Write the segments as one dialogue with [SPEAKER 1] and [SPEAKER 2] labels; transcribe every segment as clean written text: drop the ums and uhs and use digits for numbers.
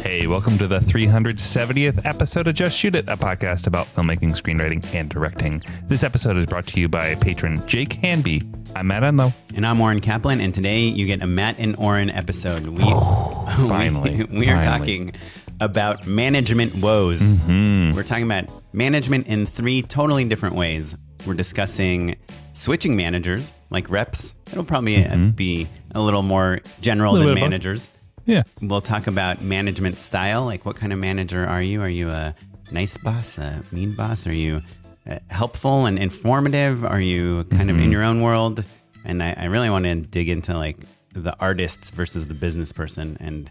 [SPEAKER 1] Hey, welcome to the 370th episode of Just Shoot It, a podcast about filmmaking, screenwriting, and directing. This episode is brought to you by patron Jake Hanby. I'm Matt Enlow.
[SPEAKER 2] And I'm Oren Kaplan, and today you get a Matt and Oren episode.
[SPEAKER 1] Finally.
[SPEAKER 2] We are talking about management woes.
[SPEAKER 1] Mm-hmm.
[SPEAKER 2] We're talking about management in three totally different ways. We're discussing switching managers, like reps. It'll probably be a little more general than managers.
[SPEAKER 1] Yeah.
[SPEAKER 2] We'll talk about management style, like what kind of manager are you? Are you a nice boss, a mean boss? Are you helpful and informative? Are you kind of in your own world? And I really want to dig into like the artists versus the business person and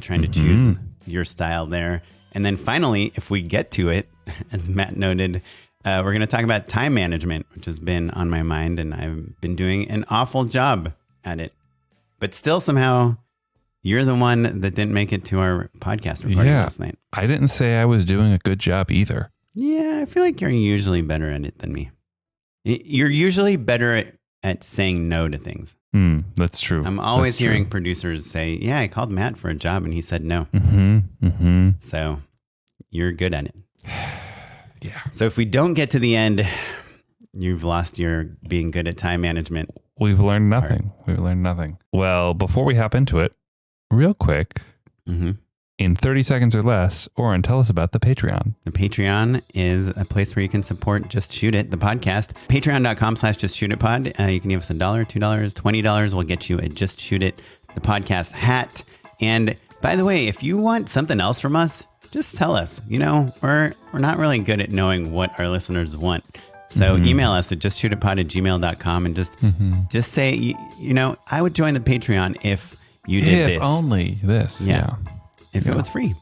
[SPEAKER 2] trying to choose your style there. And then finally, if we get to it, as Matt noted, we're going to talk about time management, which has been on my mind, and I've been doing an awful job at it. But still somehow you're the one that didn't make it to our podcast recording last night.
[SPEAKER 1] I didn't say I was doing a good job either.
[SPEAKER 2] Yeah, I feel like you're usually better at it than me. You're usually better at saying no to things.
[SPEAKER 1] That's true.
[SPEAKER 2] I'm always hearing producers say, yeah, I called Matt for a job and he said no. So you're good at it.
[SPEAKER 1] Yeah.
[SPEAKER 2] So if we don't get to the end, you've lost your being good at time management.
[SPEAKER 1] We've learned nothing. Well, before we hop into it, real quick, in 30 seconds or less, Oren, tell us about the Patreon.
[SPEAKER 2] The Patreon is a place where you can support Just Shoot It, the podcast. Patreon.com/JustShootItPod. You can give us $1, $2, $20. We'll get you a Just Shoot It, the podcast hat. And by the way, if you want something else from us, just tell us. You know, we're not really good at knowing what our listeners want. So email us at justshootitpod@gmail.com and just say, you know, I would join the Patreon if you did this.
[SPEAKER 1] If only this. Yeah.
[SPEAKER 2] If it was free.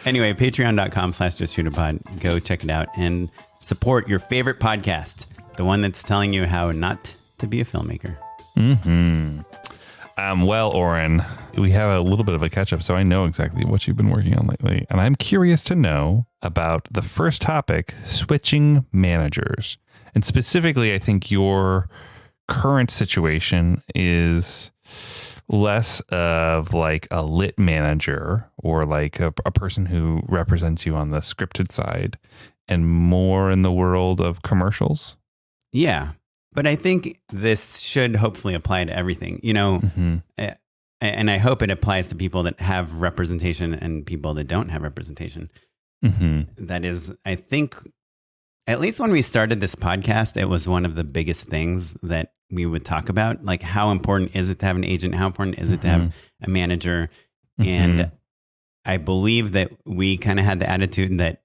[SPEAKER 2] Anyway, patreon.com/justshootitpod. Go check it out and support your favorite podcast, the one that's telling you how not to be a filmmaker.
[SPEAKER 1] Well, Oren, we have a little bit of a catch-up, so I know exactly what you've been working on lately. And I'm curious to know about the first topic, switching managers. And specifically, I think your current situation is less of like a lit manager or like a person who represents you on the scripted side and more in the world of commercials.
[SPEAKER 2] Yeah. But I think this should hopefully apply to everything, you know, and I hope it applies to people that have representation and people that don't have representation. That is, I think, at least when we started this podcast, it was one of the biggest things that we would talk about. Like, how important is it to have an agent? How important is it to have a manager? And I believe that we kind of had the attitude that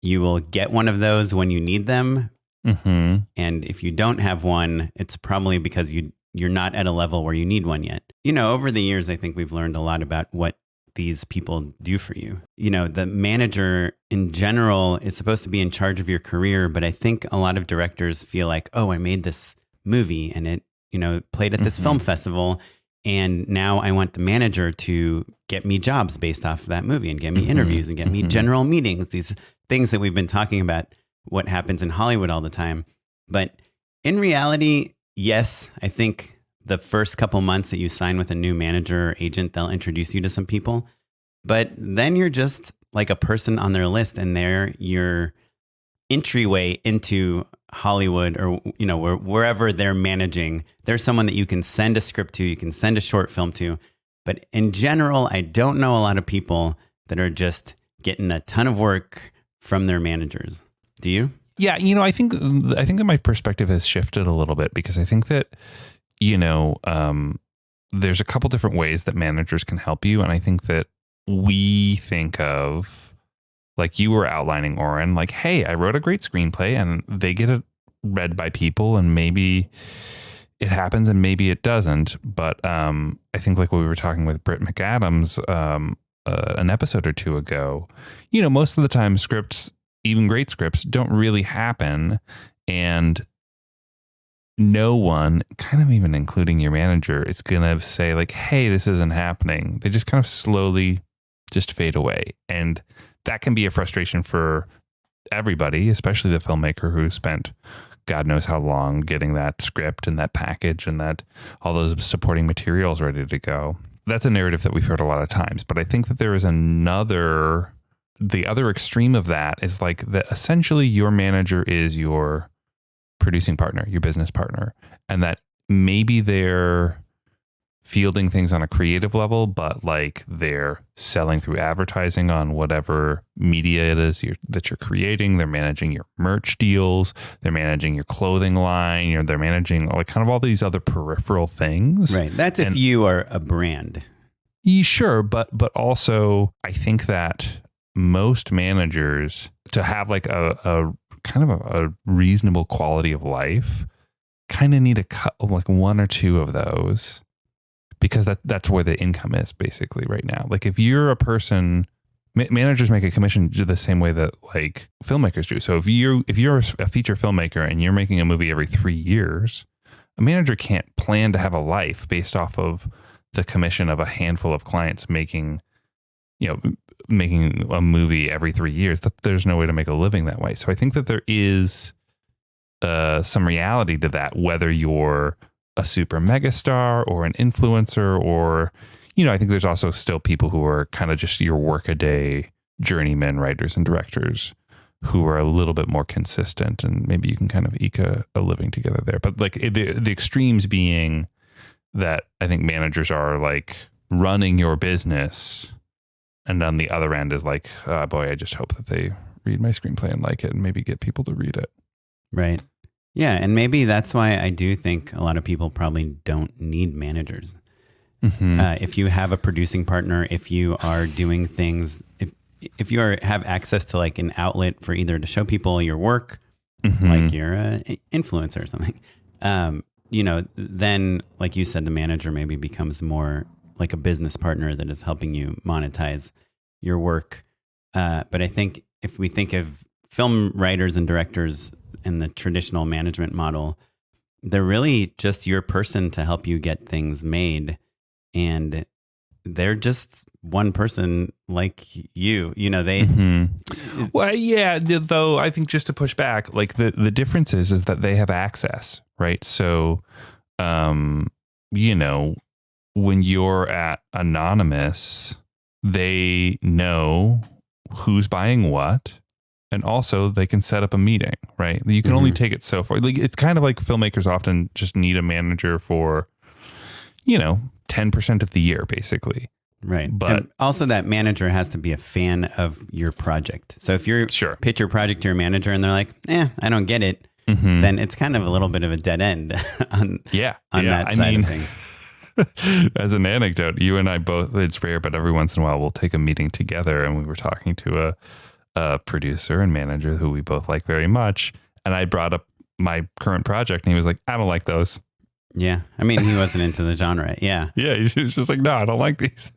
[SPEAKER 2] you will get one of those when you need them. And if you don't have one, it's probably because you're not at a level where you need one yet. You know, over the years, I think we've learned a lot about what these people do for you. You know, the manager in general is supposed to be in charge of your career, but I think a lot of directors feel like, oh, I made this movie and it, you know, played at this film festival, and now I want the manager to get me jobs based off of that movie and get me interviews and get me general meetings, these things that we've been talking about, what happens in Hollywood all the time. But in reality, yes, I think the first couple months that you sign with a new manager or agent, they'll introduce you to some people, but then you're just like a person on their list, and they're your entryway into Hollywood, or, you know, wherever they're managing. There's someone that you can send a script to, you can send a short film to. But in general, I don't know a lot of people that are just getting a ton of work from their managers. Do you?
[SPEAKER 1] Yeah, you know, I think that my perspective has shifted a little bit, because I think that, you know, there's a couple different ways that managers can help you. And I think that we think of, like you were outlining, Oren, like, hey, I wrote a great screenplay and they get it read by people, and maybe it happens and maybe it doesn't. But I think, like what we were talking with Britt McAdams an episode or two ago, you know, most of the time scripts, even great scripts, don't really happen, and no one, kind of even including your manager, is going to say like, hey, this isn't happening. They just kind of slowly just fade away. And that can be a frustration for everybody, especially the filmmaker who spent God knows how long getting that script and that package and that all those supporting materials ready to go. that's a narrative that we've heard a lot of times. But I think that there is the other extreme of that is like that essentially your manager is your producing partner, your business partner, and that maybe they're fielding things on a creative level, but like they're selling through advertising on whatever media it is that you're creating. They're managing your merch deals. They're managing your clothing line. They're managing like kind of all these other peripheral things.
[SPEAKER 2] Right. That's if you are a brand.
[SPEAKER 1] Sure. But also I think that most managers, to have like a kind of a reasonable quality of life, kind of need to cut like one or two of those, because that's where the income is basically right now. Like if you're a person, managers make a commission the same way that like filmmakers do. So if you're a feature filmmaker and you're making a movie every 3 years, a manager can't plan to have a life based off of the commission of a handful of clients making a movie every 3 years. There's no way to make a living that way. So I think that there is some reality to that, whether you're a super megastar or an influencer, or, I think there's also still people who are kind of just your workaday journeyman writers and directors who are a little bit more consistent, and maybe you can kind of eke a living together there. But like the extremes being that I think managers are like running your business, and on the other end is like, boy, I just hope that they read my screenplay and like it and maybe get people to read it.
[SPEAKER 2] Right. Yeah. And maybe that's why I do think a lot of people probably don't need managers. Mm-hmm. If you have a producing partner, if you are doing things, if you have access to like an outlet for either to show people your work, mm-hmm. like you're an influencer or something, then like you said, the manager maybe becomes more like a business partner that is helping you monetize your work. But I think if we think of film writers and directors in the traditional management model, they're really just your person to help you get things made. And they're just one person like you, they.
[SPEAKER 1] Mm-hmm. Well, yeah, though I think just to push back, like the difference is that they have access, right? So, when you're at Anonymous, they know who's buying what. And also they can set up a meeting, right? You can mm-hmm. only take it so far. Like it's kind of like filmmakers often just need a manager for, 10% of the year, basically.
[SPEAKER 2] Right.
[SPEAKER 1] But
[SPEAKER 2] and also that manager has to be a fan of your project. So if you pitch your project to your manager and they're like, I don't get it, mm-hmm. then it's kind of a little bit of a dead end on that side of things.
[SPEAKER 1] As an anecdote, you and I both, it's rare, but every once in a while we'll take a meeting together, and we were talking to a producer and manager who we both like very much. And I brought up my current project and he was like, I don't like those.
[SPEAKER 2] Yeah. I mean, he wasn't into the genre. Yeah.
[SPEAKER 1] Yeah. He was just like, no, I don't like these.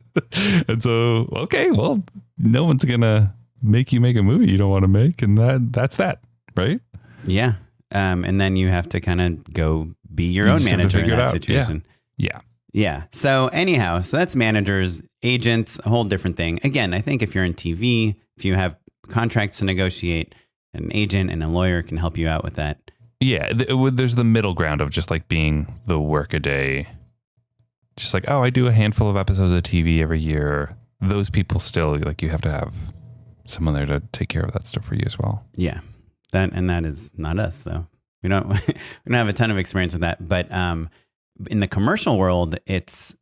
[SPEAKER 1] And so, okay, well, no one's going to make you make a movie you don't want to make. And that's that. Right.
[SPEAKER 2] Yeah. And then you have to kind of go be your own manager in that situation.
[SPEAKER 1] Yeah.
[SPEAKER 2] Yeah. So anyhow, that's managers, agents, a whole different thing. Again, I think if you're in TV, if you have contracts to negotiate, an agent and a lawyer can help you out with that.
[SPEAKER 1] Yeah. There's the middle ground of just like being the workaday, just like, I do a handful of episodes of TV every year. Those people still, like, you have to have someone there to take care of that stuff for you as well.
[SPEAKER 2] Yeah. That is not us. So we don't have a ton of experience with that. But in the commercial world, it's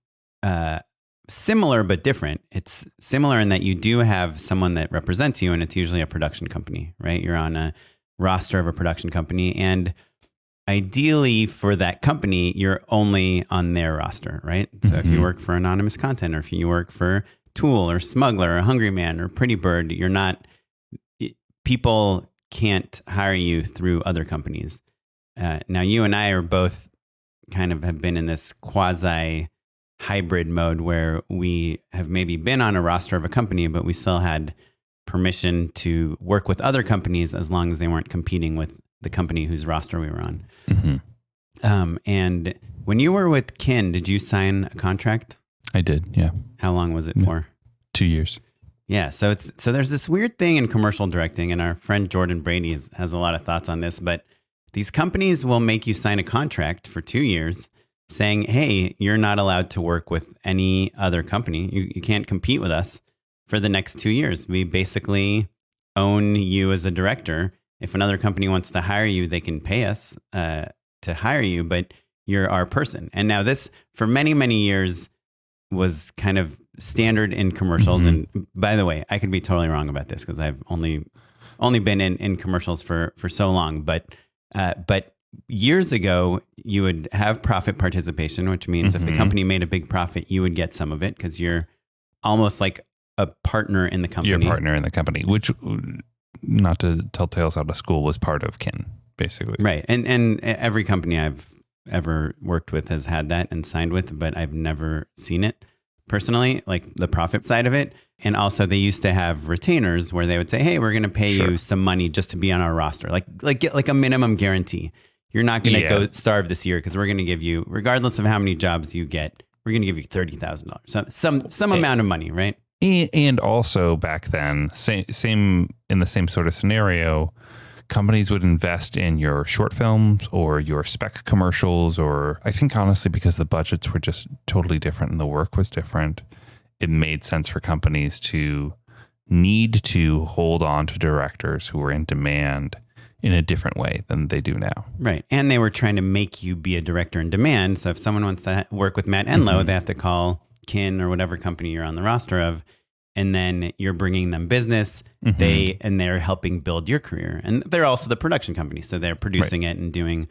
[SPEAKER 2] similar but different. It's similar in that you do have someone that represents you, and it's usually a production company, right? You're on a roster of a production company, and ideally for that company, you're only on their roster, right? So mm-hmm. if you work for Anonymous Content, or if you work for Tool or Smuggler or Hungry Man or Pretty Bird, people can't hire you through other companies. Now you and I are both kind of have been in this quasi hybrid mode where we have maybe been on a roster of a company, but we still had permission to work with other companies as long as they weren't competing with the company whose roster we were on. Mm-hmm. And when you were with Kin, did you sign a contract?
[SPEAKER 1] I did, yeah.
[SPEAKER 2] How long was it for?
[SPEAKER 1] 2 years.
[SPEAKER 2] Yeah, so there's this weird thing in commercial directing, and our friend Jordan Brady has a lot of thoughts on this, but these companies will make you sign a contract for 2 years saying, hey, you're not allowed to work with any other company. You can't compete with us for the next 2 years. We basically own you as a director. If another company wants to hire you, they can pay us to hire you, but you're our person. And now this, for many, many years, was kind of standard in commercials. And by the way, I could be totally wrong about this because I've only been in commercials for so long. But years ago, you would have profit participation, which means if the company made a big profit, you would get some of it because you're almost like a partner in the company.
[SPEAKER 1] You're a partner in the company, which, not to tell tales out of school, was part of kin, basically.
[SPEAKER 2] Right. And every company I've ever worked with has had that and signed with, but I've never seen it personally, like the profit side of it. And also they used to have retainers where they would say, hey, we're going to pay you some money just to be on our roster. Get like a minimum guarantee. You're not going to go starve this year because we're going to give you, regardless of how many jobs you get, we're going to give you $30,000. Some amount of money, right?
[SPEAKER 1] And also back then, same in the same sort of scenario, companies would invest in your short films or your spec commercials, or I think honestly, because the budgets were just totally different and the work was different, it made sense for companies to need to hold on to directors who were in demand in a different way than they do now.
[SPEAKER 2] Right. And they were trying to make you be a director in demand. So if someone wants to work with Matt Enlow, they have to call Kin or whatever company you're on the roster of. And then you're bringing them business. They're helping build your career. And they're also the production company. So they're producing it and doing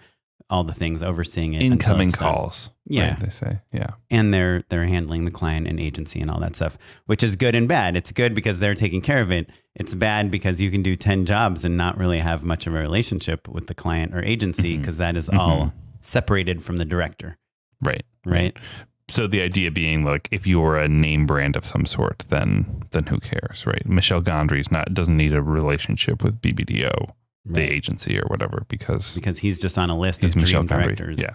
[SPEAKER 2] all the things, overseeing it.
[SPEAKER 1] Incoming calls.
[SPEAKER 2] Yeah.
[SPEAKER 1] Right, they say. Yeah.
[SPEAKER 2] And they're handling the client and agency and all that stuff, which is good and bad. It's good because they're taking care of it. It's bad because you can do 10 jobs and not really have much of a relationship with the client or agency because that is all separated from the director.
[SPEAKER 1] Right. So the idea being, like, if you're a name brand of some sort, then who cares, right? Michel Gondry's doesn't need a relationship with BBDO, the agency or whatever, because
[SPEAKER 2] he's just on a list of dream directors.
[SPEAKER 1] Yeah.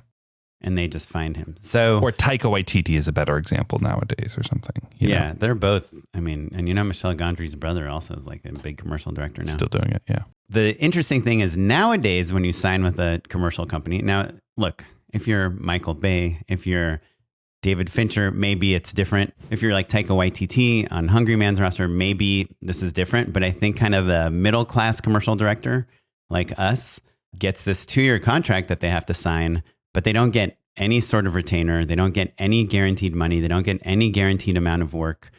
[SPEAKER 2] And they just find him. So,
[SPEAKER 1] or Taika Waititi is a better example nowadays or something. You know?
[SPEAKER 2] They're both, I mean, and Michel Gondry's brother also is like a big commercial director now.
[SPEAKER 1] Still doing it, yeah.
[SPEAKER 2] The interesting thing is nowadays when you sign with a commercial company, now look, if you're Michael Bay, if you're David Fincher, maybe it's different. If you're like Taika Waititi on Hungry Man's roster, maybe this is different. But I think kind of the middle class commercial director like us gets this 2-year contract that they have to sign, but they don't get any sort of retainer. They don't get any guaranteed money. They don't get any guaranteed amount of work.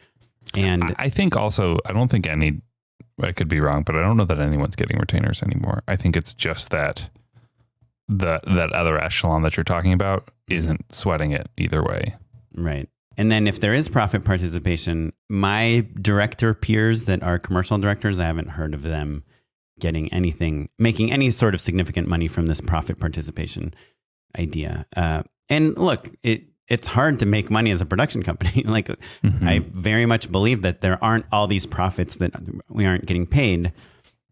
[SPEAKER 2] And
[SPEAKER 1] I think also, I don't think I could be wrong, but I don't know that anyone's getting retainers anymore. I think it's just that that other echelon that you're talking about isn't sweating it either way.
[SPEAKER 2] Right. And then if there is profit participation, my director peers that are commercial directors, I haven't heard of them getting anything, making any sort of significant money from this profit participation idea. And look, it's hard to make money as a production company. Like I very much believe that there aren't all these profits that we aren't getting paid.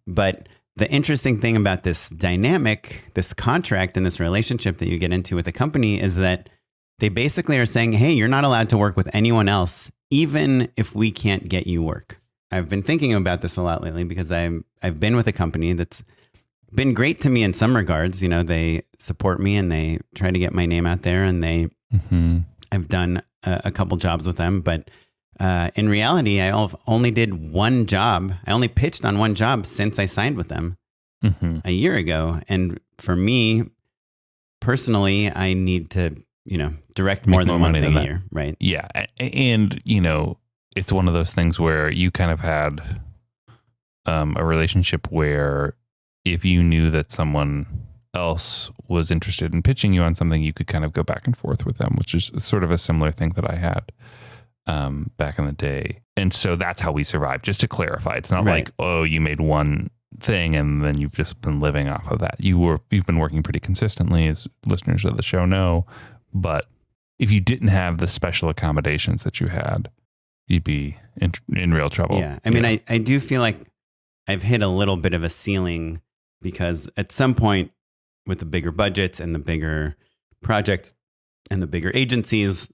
[SPEAKER 2] But the interesting thing about this dynamic, this contract and this relationship that you get into with a company is that they basically are saying, hey, you're not allowed to work with anyone else, even if we can't get you work. I've been thinking about this a lot lately because I've been with a company that's been great to me in some regards. You know, they support me and they try to get my name out there, and I've done a couple jobs with them. But in reality, I only did one job. I only pitched on one job since I signed with them a year ago. And for me personally, I need to, direct more than one thing a year. Right.
[SPEAKER 1] Yeah. And, it's one of those things where you kind of had a relationship where if you knew that someone else was interested in pitching you on something, you could kind of go back and forth with them, which is sort of a similar thing that I had back in the day. And so that's how we survived. Just to clarify, it's not like, oh, you made one thing and then you've just been living off of that. You've been working pretty consistently, as listeners of the show know. But if you didn't have the special accommodations that you had, you'd be in real trouble.
[SPEAKER 2] Yeah. I mean, I do feel like I've hit a little bit of a ceiling because at some point with the bigger budgets and the bigger projects and the bigger agencies,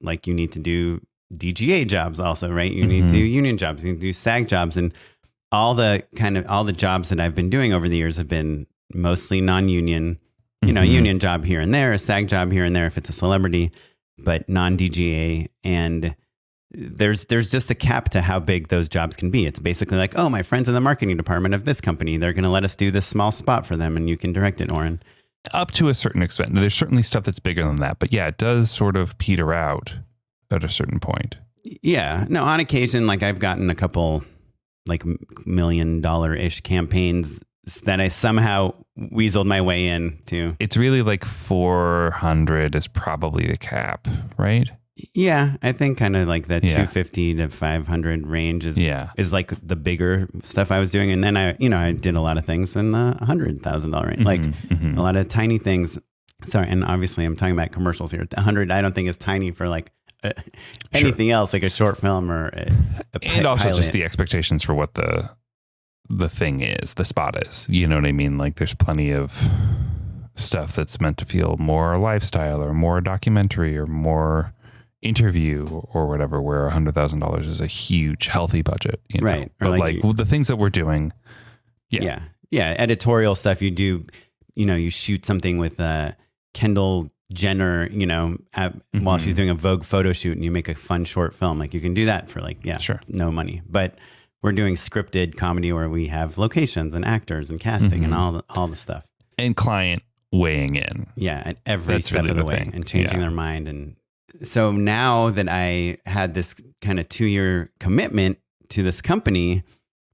[SPEAKER 2] like you need to do DGA jobs also, right? You need to do union jobs, you need to do SAG jobs, and all the jobs that I've been doing over the years have been mostly non-union you know, union job here and there, a SAG job here and there if it's a celebrity, but non-DGA. And there's just a cap to how big those jobs can be. It's basically like, oh, my friends in the marketing department of this company, they're going to let us do this small spot for them and you can direct it, Oren.
[SPEAKER 1] Up to a certain extent. There's certainly stuff that's bigger than that. But yeah, it does sort of peter out at a certain point.
[SPEAKER 2] Yeah. No, on occasion, like I've gotten a couple like $1 million-ish campaigns that I somehow weaseled my way into.
[SPEAKER 1] It's really like 400 is probably the cap, right?
[SPEAKER 2] Yeah, I think kind of like the 250 to 500 range is like the bigger stuff I was doing. And then I did a lot of things in the $100,000 range, like a lot of tiny things. Sorry. And obviously I'm talking about commercials here. 100, I don't think is tiny for like anything else, like a short film or
[SPEAKER 1] and also
[SPEAKER 2] pilot.
[SPEAKER 1] Just the expectations for what the thing is, the spot is, you know what I mean? Like there's plenty of stuff that's meant to feel more lifestyle or more documentary or more interview or whatever, where $100,000 is a huge healthy budget, you know?
[SPEAKER 2] Right.
[SPEAKER 1] But like the things that we're doing. Yeah.
[SPEAKER 2] Editorial stuff you do, you know, you shoot something with Kendall Jenner, you know, while she's doing a Vogue photo shoot and you make a fun short film. Like you can do that for like, no money. But we're doing scripted comedy where we have locations and actors and casting and all the stuff.
[SPEAKER 1] And client weighing in.
[SPEAKER 2] Yeah. At every step
[SPEAKER 1] really
[SPEAKER 2] of the way
[SPEAKER 1] thing.
[SPEAKER 2] And changing their mind. And so now that I had this kind of 2-year commitment to this company,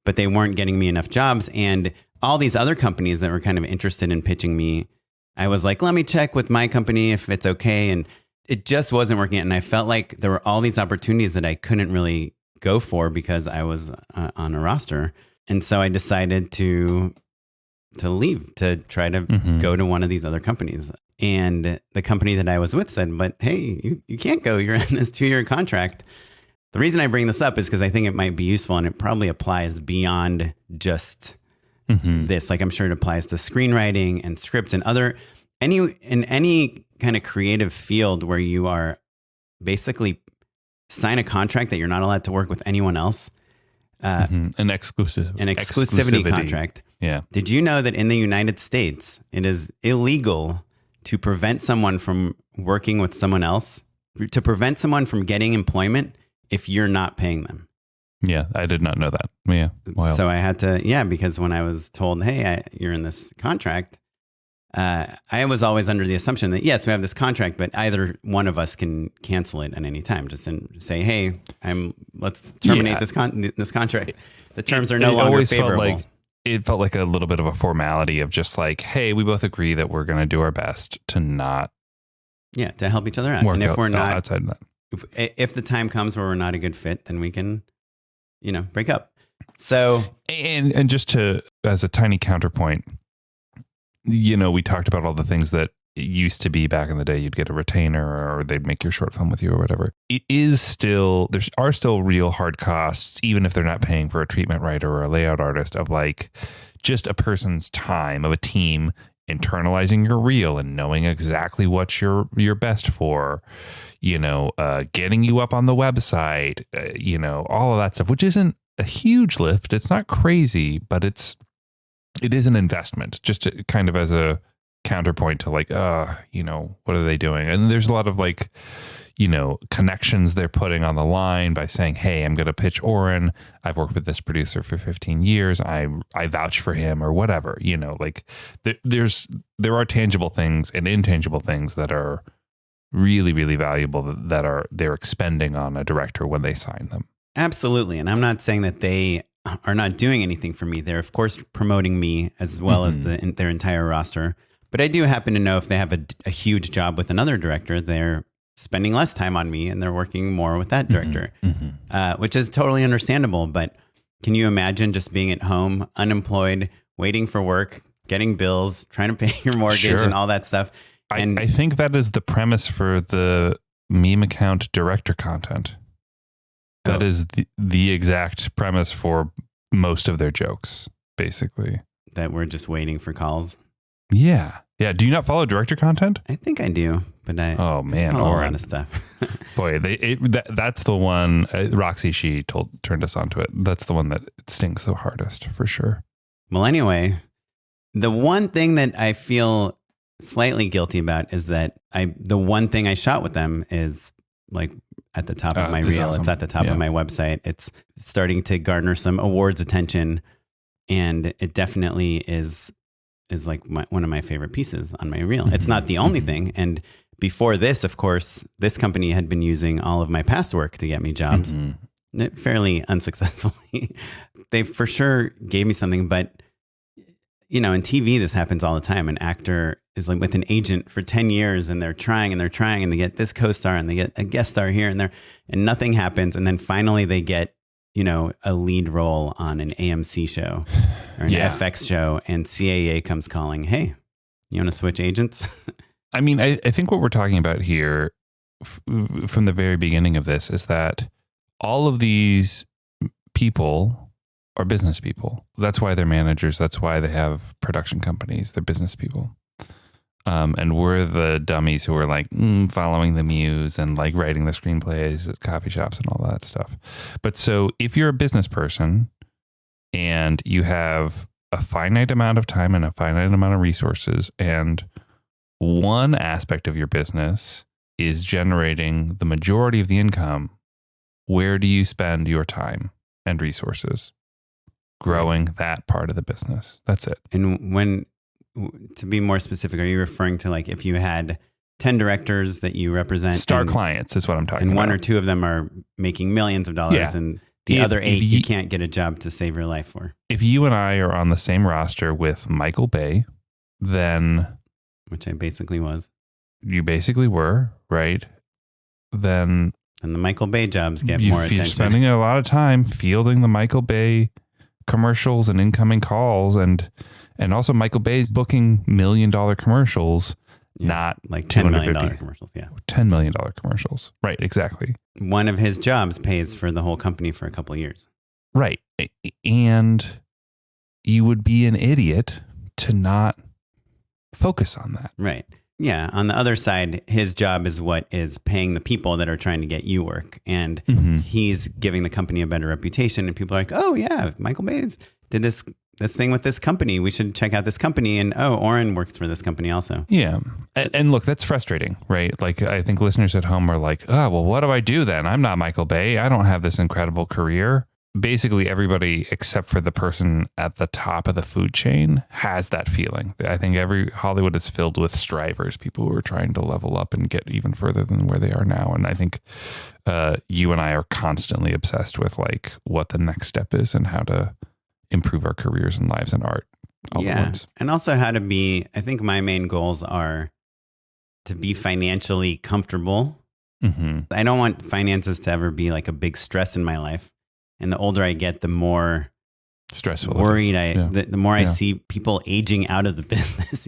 [SPEAKER 2] but they weren't getting me enough jobs, and all these other companies that were kind of interested in pitching me, I was like, let me check with my company if it's okay. And it just wasn't working out. And I felt like there were all these opportunities that I couldn't really go for because I was on a roster. And so I decided to leave, to try to go to one of these other companies. And the company that I was with said, but hey, you can't go. You're in this 2-year contract. The reason I bring this up is because I think it might be useful, and it probably applies beyond just this. Like I'm sure it applies to screenwriting and scripts and any kind of creative field where you are basically sign a contract that you're not allowed to work with anyone else.
[SPEAKER 1] An exclusivity
[SPEAKER 2] contract.
[SPEAKER 1] Yeah.
[SPEAKER 2] Did you know that in the United States, it is illegal to prevent someone from working with someone else, to prevent someone from getting employment if you're not paying them?
[SPEAKER 1] Yeah, I did not know that. Yeah. Wild.
[SPEAKER 2] So I had to, because when I was told, hey, you're in this contract, I was always under the assumption that, yes, we have this contract, but either one of us can cancel it at any time. Just say, hey, let's terminate this contract. The terms are no longer favorable.
[SPEAKER 1] It felt like a little bit of a formality of just like, hey, we both agree that we're going to do our best to not.
[SPEAKER 2] Yeah, to help each other out. And if we're not
[SPEAKER 1] outside of that,
[SPEAKER 2] if the time comes where we're not a good fit, then we can, break up. So,
[SPEAKER 1] and just to, as a tiny counterpoint, we talked about all the things that it used to be back in the day. You'd get a retainer or they'd make your short film with you or whatever. It is still, there are still real hard costs, even if they're not paying for a treatment writer or a layout artist, of like just a person's time, of a team internalizing your reel and knowing exactly what you're best for, getting you up on the website, all of that stuff, which isn't a huge lift. It's not crazy, but it is an investment, just to, kind of as a counterpoint to like, what are they doing? And there's a lot of like, connections they're putting on the line by saying, hey, I'm going to pitch Oren. I've worked with this producer for 15 years. I vouch for him or whatever, like there are tangible things and intangible things that are really, really valuable that they're expending on a director when they sign them. Absolutely.
[SPEAKER 2] And I'm not saying that they are not doing anything for me. They're of course promoting me as well as their entire roster. But I do happen to know if they have a huge job with another director, they're spending less time on me and they're working more with that director, which is totally understandable. But can you imagine just being at home, unemployed, waiting for work, getting bills, trying to pay your mortgage and all that stuff? And
[SPEAKER 1] I think that is the premise for the meme account director content. That is the exact premise for most of their jokes, basically.
[SPEAKER 2] That we're just waiting for calls.
[SPEAKER 1] Yeah. Yeah. Do you not follow director content?
[SPEAKER 2] I think I do, but I follow a lot of stuff.
[SPEAKER 1] Boy, that's the one. Roxy, she turned us onto it. That's the one that stings the hardest for sure.
[SPEAKER 2] Well, anyway, the one thing that I feel slightly guilty about is that the one thing I shot with them is like at the top of my reel.
[SPEAKER 1] Awesome.
[SPEAKER 2] It's at the top of my website. It's starting to garner some awards attention, and it definitely is like one of my favorite pieces on my reel. It's not the only thing. And before this, of course, this company had been using all of my past work to get me jobs, fairly unsuccessfully. They for sure gave me something, but in TV, this happens all the time. An actor is like with an agent for 10 years and they're trying and they get this co-star and they get a guest star here and there, and nothing happens. And then finally they get, a lead role on an AMC show or an FX show, and CAA comes calling, hey, you want to switch agents?
[SPEAKER 1] I mean, I think what we're talking about here from the very beginning of this is that all of these people are business people. That's why they're managers. That's why they have production companies. They're business people. And we're the dummies who are like following the muse and like writing the screenplays at coffee shops and all that stuff. But so if you're a business person and you have a finite amount of time and a finite amount of resources, and one aspect of your business is generating the majority of the income, where do you spend your time and resources? Growing that part of the business. That's it.
[SPEAKER 2] And to be more specific, are you referring to like if you had 10 directors that you represent?
[SPEAKER 1] Star clients is what I'm talking about.
[SPEAKER 2] And one or two of them are making millions of dollars, and the other 8 you can't get a job to save your life for.
[SPEAKER 1] If you and I are on the same roster with Michael Bay, then...
[SPEAKER 2] Which I basically was.
[SPEAKER 1] You basically were, right? Then...
[SPEAKER 2] And the Michael Bay jobs get more attention. You're
[SPEAKER 1] spending a lot of time fielding the Michael Bay commercials and incoming calls, and also Michael Bay's booking $1 million commercials, not
[SPEAKER 2] like $10 million commercials. Yeah.
[SPEAKER 1] $10 million commercials. Right. Exactly.
[SPEAKER 2] One of his jobs pays for the whole company for a couple of years.
[SPEAKER 1] Right. And you would be an idiot to not focus on that.
[SPEAKER 2] Right. Yeah. On the other side, his job is what is paying the people that are trying to get you work. And he's giving the company a better reputation. And people are like, oh, yeah, Michael Bay did this thing with this company. We should check out this company. And Oren works for this company also.
[SPEAKER 1] Yeah. And look, that's frustrating, right? Like, I think listeners at home are like, oh, well, what do I do then? I'm not Michael Bay. I don't have this incredible career. Basically, everybody except for the person at the top of the food chain has that feeling. I think Hollywood is filled with strivers, people who are trying to level up and get even further than where they are now. And I think you and I are constantly obsessed with like what the next step is and how to improve our careers and lives in art.
[SPEAKER 2] And also how to be, I think my main goals are to be financially comfortable. I don't want finances to ever be like a big stress in my life. And the older I get, the more
[SPEAKER 1] stressful
[SPEAKER 2] worried the more I see people aging out of the business,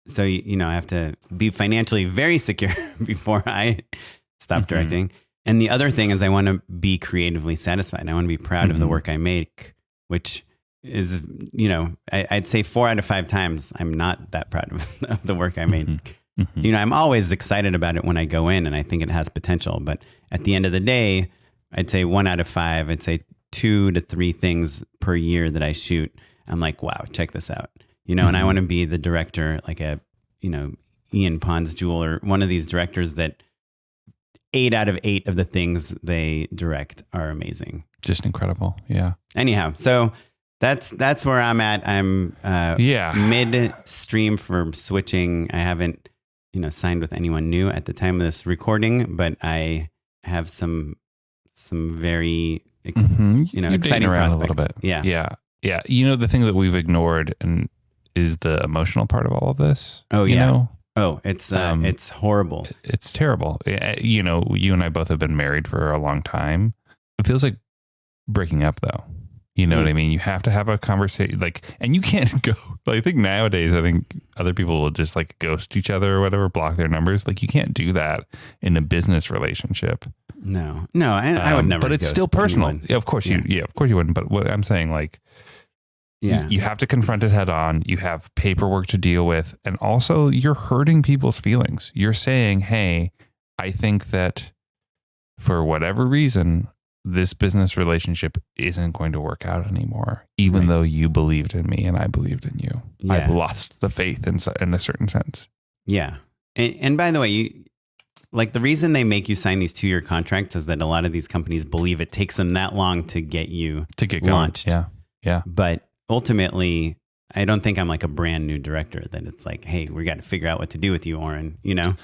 [SPEAKER 2] So, I have to be financially very secure before I stop directing. And the other thing is I want to be creatively satisfied. I want to be proud of the work I make, which is, I'd say 4 out of 5 times I'm not that proud of the work I make. I'm always excited about it when I go in and I think it has potential. But at the end of the day, I'd say 1 out of 5, I'd say 2 to 3 things per year that I shoot. I'm like, wow, check this out. And I want to be the director, like Ian Pons Jewell or one of these directors that 8 out of 8 of the things they direct are amazing.
[SPEAKER 1] Just incredible. Yeah.
[SPEAKER 2] Anyhow, so that's where I'm at. I'm midstream for switching. I haven't, signed with anyone new at the time of this recording, but I have some very exciting prospects.
[SPEAKER 1] A little bit.
[SPEAKER 2] Yeah.
[SPEAKER 1] The thing that we've ignored and is the emotional part of all of this.
[SPEAKER 2] Oh yeah. It's horrible.
[SPEAKER 1] It's terrible. You and I both have been married for a long time. It feels like breaking up though. You know what I mean? You have to have a conversation, and you can't go. I think nowadays, other people will just ghost each other or whatever, block their numbers. You can't do that in a business relationship.
[SPEAKER 2] No, I would never.
[SPEAKER 1] But it's still personal. Yeah, of course of course you wouldn't. But what I'm saying, you have to confront it head on. You have paperwork to deal with, and also you're hurting people's feelings. You're saying, "Hey, I think that for whatever reason, this business relationship isn't going to work out anymore, even though you believed in me and I believed in you. Yeah. I've lost the faith in a certain sense.
[SPEAKER 2] Yeah. And by the way, like the reason they make you sign these 2-year contracts is that a lot of these companies believe it takes them that long to get launched.
[SPEAKER 1] Going. Yeah.
[SPEAKER 2] But ultimately, I don't think I'm like a brand new director that it's like, hey, we got to figure out what to do with you, Oren, you know?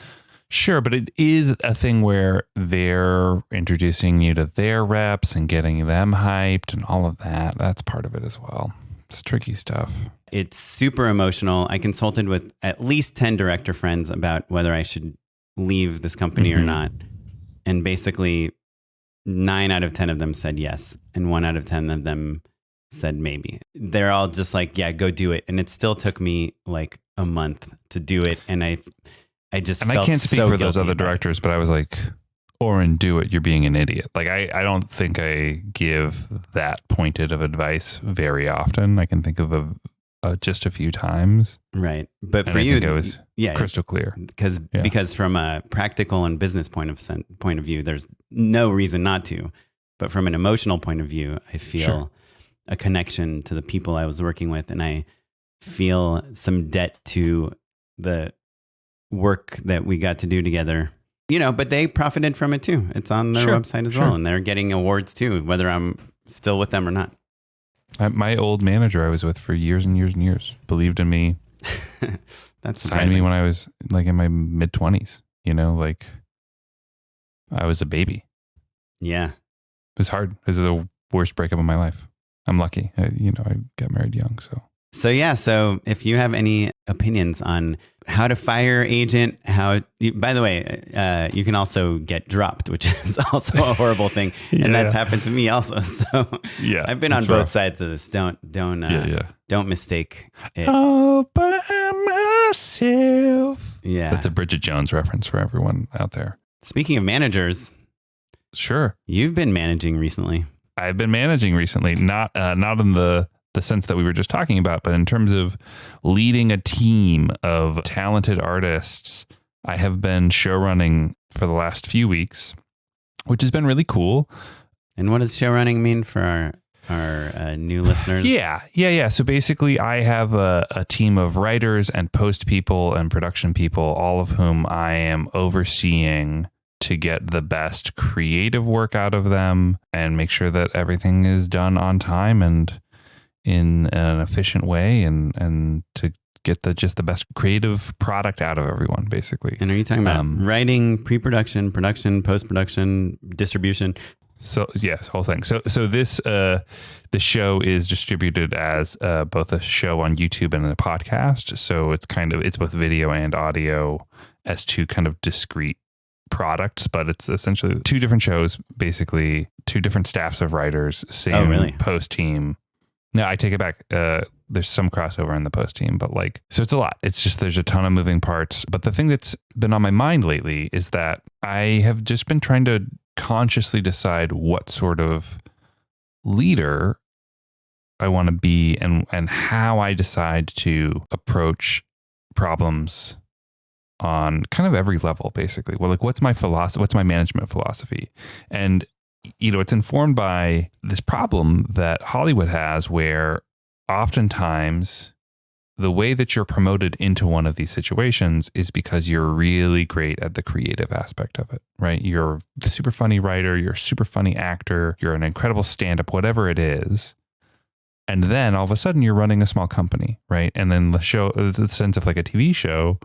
[SPEAKER 1] Sure, but it is a thing where they're introducing you to their reps and getting them hyped and all of that. That's part of it as well. It's tricky stuff.
[SPEAKER 2] It's super emotional. I consulted with at least 10 director friends about whether I should leave this company or not. And basically 9 out of 10 of them said yes. And 1 out of 10 of them said maybe. They're all just like, yeah, go do it. And it still took me like a month to do it. And I just felt
[SPEAKER 1] I can't speak
[SPEAKER 2] so
[SPEAKER 1] for those
[SPEAKER 2] guilty
[SPEAKER 1] other directors, but I was like, Oren, do it. You're being an idiot. Like, I don't think I give that pointed of advice very often. I can think of just a few times.
[SPEAKER 2] Right. But
[SPEAKER 1] and
[SPEAKER 2] for
[SPEAKER 1] I
[SPEAKER 2] you,
[SPEAKER 1] think it was crystal clear.
[SPEAKER 2] Because from a practical and business point of view, there's no reason not to. But from an emotional point of view, I feel a connection to the people I was working with, and I feel some debt to the work that we got to do together, you know, but they profited from it too. It's on their website as well. And they're getting awards too, whether I'm still with them or not.
[SPEAKER 1] My old manager I was with for years and years and years believed in me.
[SPEAKER 2] That's
[SPEAKER 1] signed me when I was like in my mid 20s, you know, like I was a baby.
[SPEAKER 2] Yeah.
[SPEAKER 1] It was hard. This is the worst breakup of my life. I'm lucky. I got married young. So if you have any opinions on how to fire agent, by the way, you can also get dropped, which is also a horrible thing. And that's happened to me also. So I've been on both sides of this. Don't mistake it. All by myself.
[SPEAKER 2] Yeah.
[SPEAKER 1] That's a Bridget Jones reference for everyone out there.
[SPEAKER 2] Speaking of managers.
[SPEAKER 1] Sure.
[SPEAKER 2] You've been managing recently.
[SPEAKER 1] I've been managing recently, not in the sense that we were just talking about, but in terms of leading a team of talented artists. I have been show running for the last few weeks, which has been really cool.
[SPEAKER 2] And what does show running mean for our new listeners?
[SPEAKER 1] Yeah. So basically I have a team of writers and post people and production people, all of whom I am overseeing to get the best creative work out of them and make sure that everything is done on time and in an efficient way and to get the best creative product out of everyone, basically.
[SPEAKER 2] And are you talking about writing, pre-production, production, post-production, distribution?
[SPEAKER 1] So yes, whole thing. So this the show is distributed as both a show on YouTube and a podcast. So it's both video and audio as two kind of discrete products, but it's essentially 2 different shows, basically 2 different staffs of writers, same post team. No, I take it back. There's some crossover in the post team, but so it's a lot. It's just, there's a ton of moving parts. But the thing that's been on my mind lately is that I have just been trying to consciously decide what sort of leader I want to be and how I decide to approach problems on kind of every level, basically. Well, what's my philosophy? What's my management philosophy? And it's informed by this problem that Hollywood has where oftentimes the way that you're promoted into one of these situations is because you're really great at the creative aspect of it, right? You're a super funny writer, you're a super funny actor, you're an incredible stand-up, whatever it is. And then all of a sudden you're running a small company, right? And then the sense of a TV show,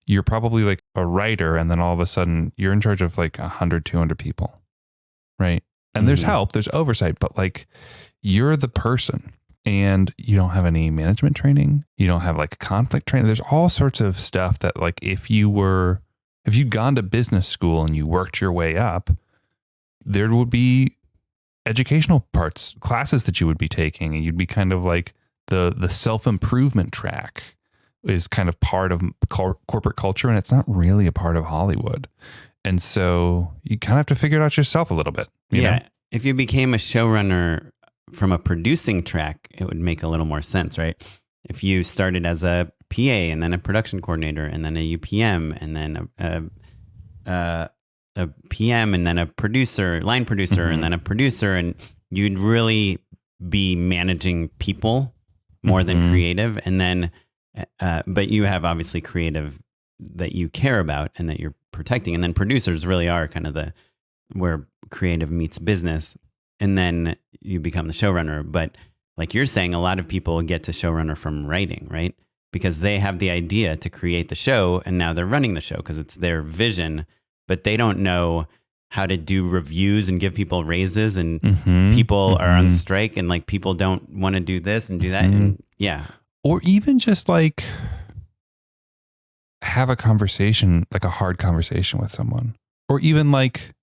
[SPEAKER 1] you're probably a writer, and then all of a sudden you're in charge of 100, 200 people. Right. And there's help, there's oversight, but you're the person and you don't have any management training. You don't have conflict training. There's all sorts of stuff that if you'd gone to business school and you worked your way up, there would be educational classes that you would be taking, and you'd be kind of the self-improvement track is kind of part of corporate culture, and it's not really a part of Hollywood. And so you kind of have to figure it out yourself a little bit. You know?
[SPEAKER 2] If you became a showrunner from a producing track, it would make a little more sense, right? If you started as a PA and then a production coordinator and then a UPM and then a a PM and then a producer, line producer, and then a producer, and you'd really be managing people more than creative. And then, but you have obviously creative that you care about and that you're protecting. And then producers really are kind of where creative meets business. And then you become the showrunner. But like you're saying, a lot of people get to showrunner from writing, right? Because they have the idea to create the show and now they're running the show because it's their vision, but they don't know how to do reviews and give people raises, and people are on strike, and like people don't want to do this and do that. And
[SPEAKER 1] or even just like have a conversation, like a hard conversation with someone, or even like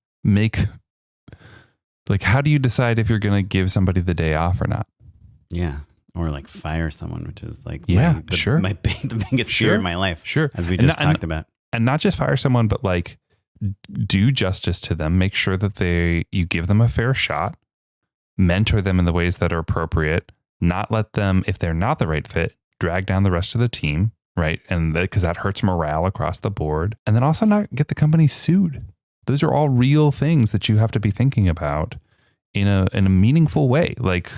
[SPEAKER 1] how do you decide if you're going to give somebody the day off or not?
[SPEAKER 2] Yeah. Or like fire someone, which is like the biggest fear in my life.
[SPEAKER 1] Sure.
[SPEAKER 2] As we just talked about.
[SPEAKER 1] And not just fire someone, but like do justice to them. Make sure that you give them a fair shot, mentor them in the ways that are appropriate, not let them, if they're not the right fit, drag down the rest of the team, right? And because that hurts morale across the board. And then also not get the company sued. Those are all real things that you have to be thinking about in a meaningful way, like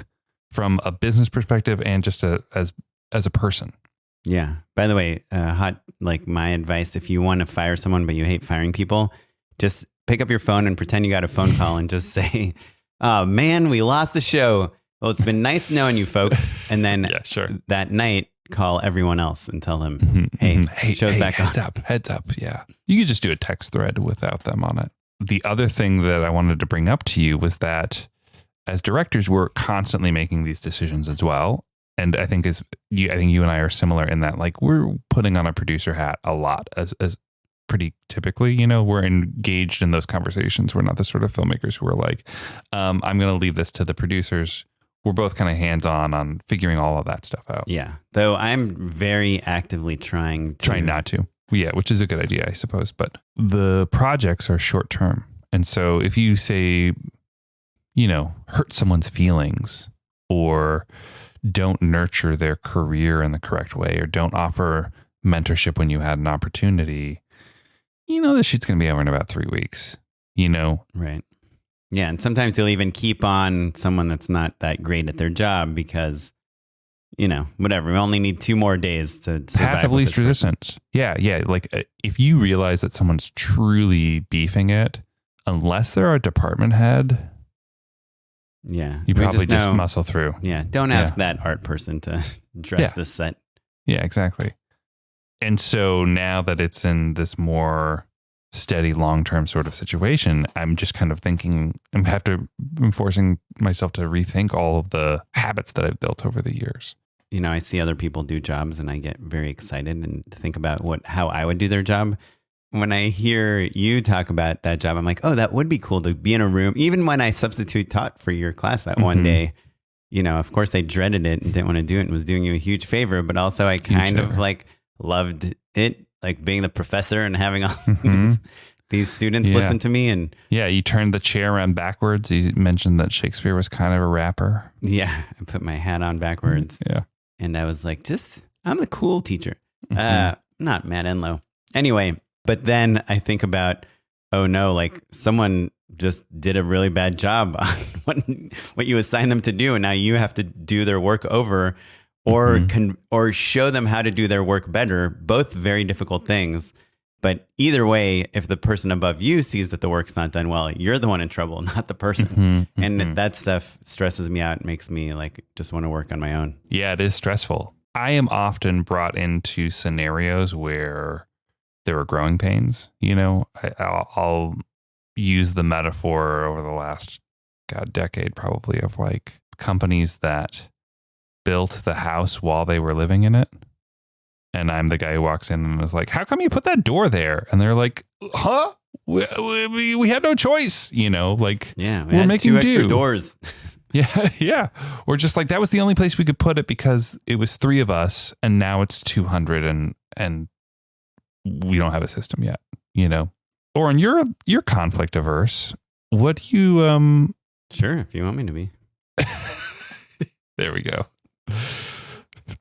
[SPEAKER 1] from a business perspective and just as a person.
[SPEAKER 2] Yeah. By the way, like my advice, if you want to fire someone but you hate firing people, just pick up your phone and pretend you got a phone call and just say, "Oh man, we lost the show. Well, it's been nice knowing you folks." And then that night, call everyone else and tell them, hey, show's back on.
[SPEAKER 1] Heads up. Yeah. You could just do a text thread without them on it. The other thing that I wanted to bring up to you was that as directors, we're constantly making these decisions as well. And I think you and I are similar in that, like, we're putting on a producer hat a lot as pretty typically, we're engaged in those conversations. We're not the sort of filmmakers who are like, I'm going to leave this to the producers. We're both kind of hands-on figuring all of that stuff out.
[SPEAKER 2] Yeah. Though I'm very actively trying
[SPEAKER 1] not to. Yeah, which is a good idea, I suppose. But the projects are short-term. And so if you say, hurt someone's feelings or don't nurture their career in the correct way or don't offer mentorship when you had an opportunity, the shoot's going to be over in about 3 weeks,
[SPEAKER 2] Right. Yeah. And sometimes you'll even keep on someone that's not that great at their job because, whatever. We only need 2 more days to survive.
[SPEAKER 1] Path of least resistance. Yeah. Like if you realize that someone's truly beefing it, unless they're a department head, you probably just muscle through.
[SPEAKER 2] Yeah. Don't ask that art person to dress this set.
[SPEAKER 1] Yeah, exactly. And so now that it's in this more steady, long-term sort of situation, I'm just kind of thinking, I'm forcing myself to rethink all of the habits that I've built over the years.
[SPEAKER 2] I see other people do jobs and I get very excited and think about how I would do their job. When I hear you talk about that job, I'm like, oh, that would be cool to be in a room. Even when I substitute taught for your class that one day, of course I dreaded it and didn't want to do it and was doing you a huge favor, but also I kind of like loved it, like being the professor and having all these students listen to me. And
[SPEAKER 1] you turned the chair around backwards. You mentioned that Shakespeare was kind of a rapper.
[SPEAKER 2] Yeah. I put my hat on backwards.
[SPEAKER 1] Yeah.
[SPEAKER 2] And I was like, I'm the cool teacher. Not Matt Enlow. Anyway. But then I think about, oh no, like someone just did a really bad job on what you assigned them to do. And now you have to do their work over or show them how to do their work better. Both very difficult things. But either way, if the person above you sees that the work's not done well, you're the one in trouble, not the person. And that stuff stresses me out. It makes me like just want to work on my own.
[SPEAKER 1] Yeah, it is stressful. I am often brought into scenarios where there are growing pains. I'll use the metaphor over the last decade probably of like companies that built the house while they were living in it. And I'm the guy who walks in and is like, how come you put that door there? And they're like, huh? We had no choice, we're making
[SPEAKER 2] 2 extra doors.
[SPEAKER 1] Yeah. Or just like, that was the only place we could put it because it was 3 of us and now it's 200 and we don't have a system yet, Oren, you're conflict averse. What do you,
[SPEAKER 2] Sure. If you want me to be.
[SPEAKER 1] There we go.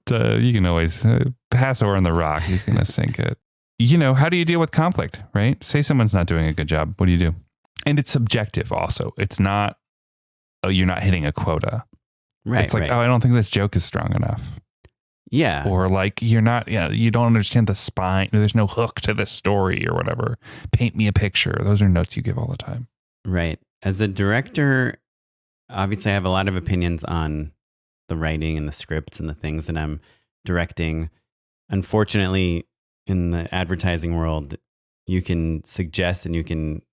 [SPEAKER 1] But, you can always pass Oren the rock. He's going to sink it. how do you deal with conflict, right? Say someone's not doing a good job. What do you do? And it's subjective also. It's not, oh, you're not hitting a quota.
[SPEAKER 2] Right.
[SPEAKER 1] It's like,
[SPEAKER 2] right.
[SPEAKER 1] oh, I don't think this joke is strong enough.
[SPEAKER 2] Yeah.
[SPEAKER 1] Or like, you don't understand the spine. There's no hook to this story or whatever. Paint me a picture. Those are notes you give all the time.
[SPEAKER 2] Right. As a director, obviously I have a lot of opinions on the writing and the scripts and the things that I'm directing. Unfortunately, in the advertising world, you can suggest and you can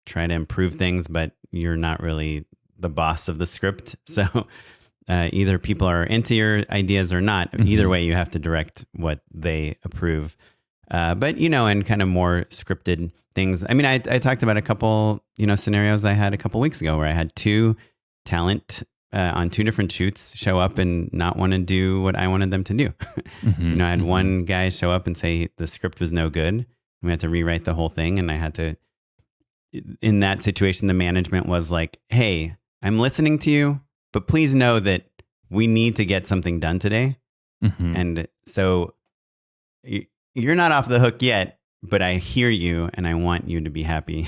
[SPEAKER 2] try to improve things, but you're not really the boss of the script. So either people are into your ideas or not. Mm-hmm. Either way, you have to direct what they approve. But, in kind of more scripted things. I mean, I talked about a couple, scenarios I had a couple weeks ago where I had two talent on two different shoots show up and not want to do what I wanted them to do. I had one guy show up and say the script was no good. We had to rewrite the whole thing. And I had to, in that situation, the management was like, hey, I'm listening to you, but please know that we need to get something done today. And so you're not off the hook yet, but I hear you and I want you to be happy.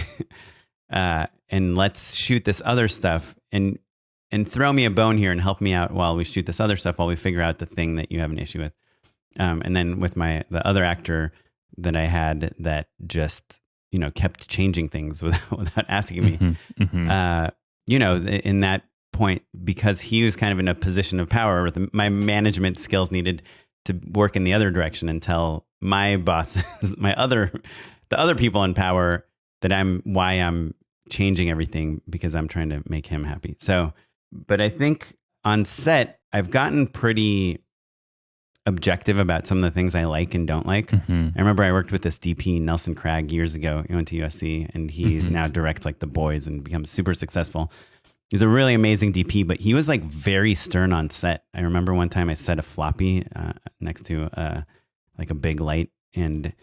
[SPEAKER 2] And let's shoot this other stuff and throw me a bone here and help me out while we shoot this other stuff, while we figure out the thing that you have an issue with. And then with the other actor that I had that just, kept changing things without asking me, in that point, because he was kind of in a position of power where my management skills needed to work in the other direction and tell my bosses, the other people in power that why I'm changing everything because I'm trying to make him happy. So, but I think on set, I've gotten pretty objective about some of the things I like and don't like. I remember I worked with this DP, Nelson Cragg, years ago. He went to USC and he now directs like The Boys and becomes super successful. He's a really amazing DP, but he was like very stern on set. I remember one time I set a floppy next to like a big light, and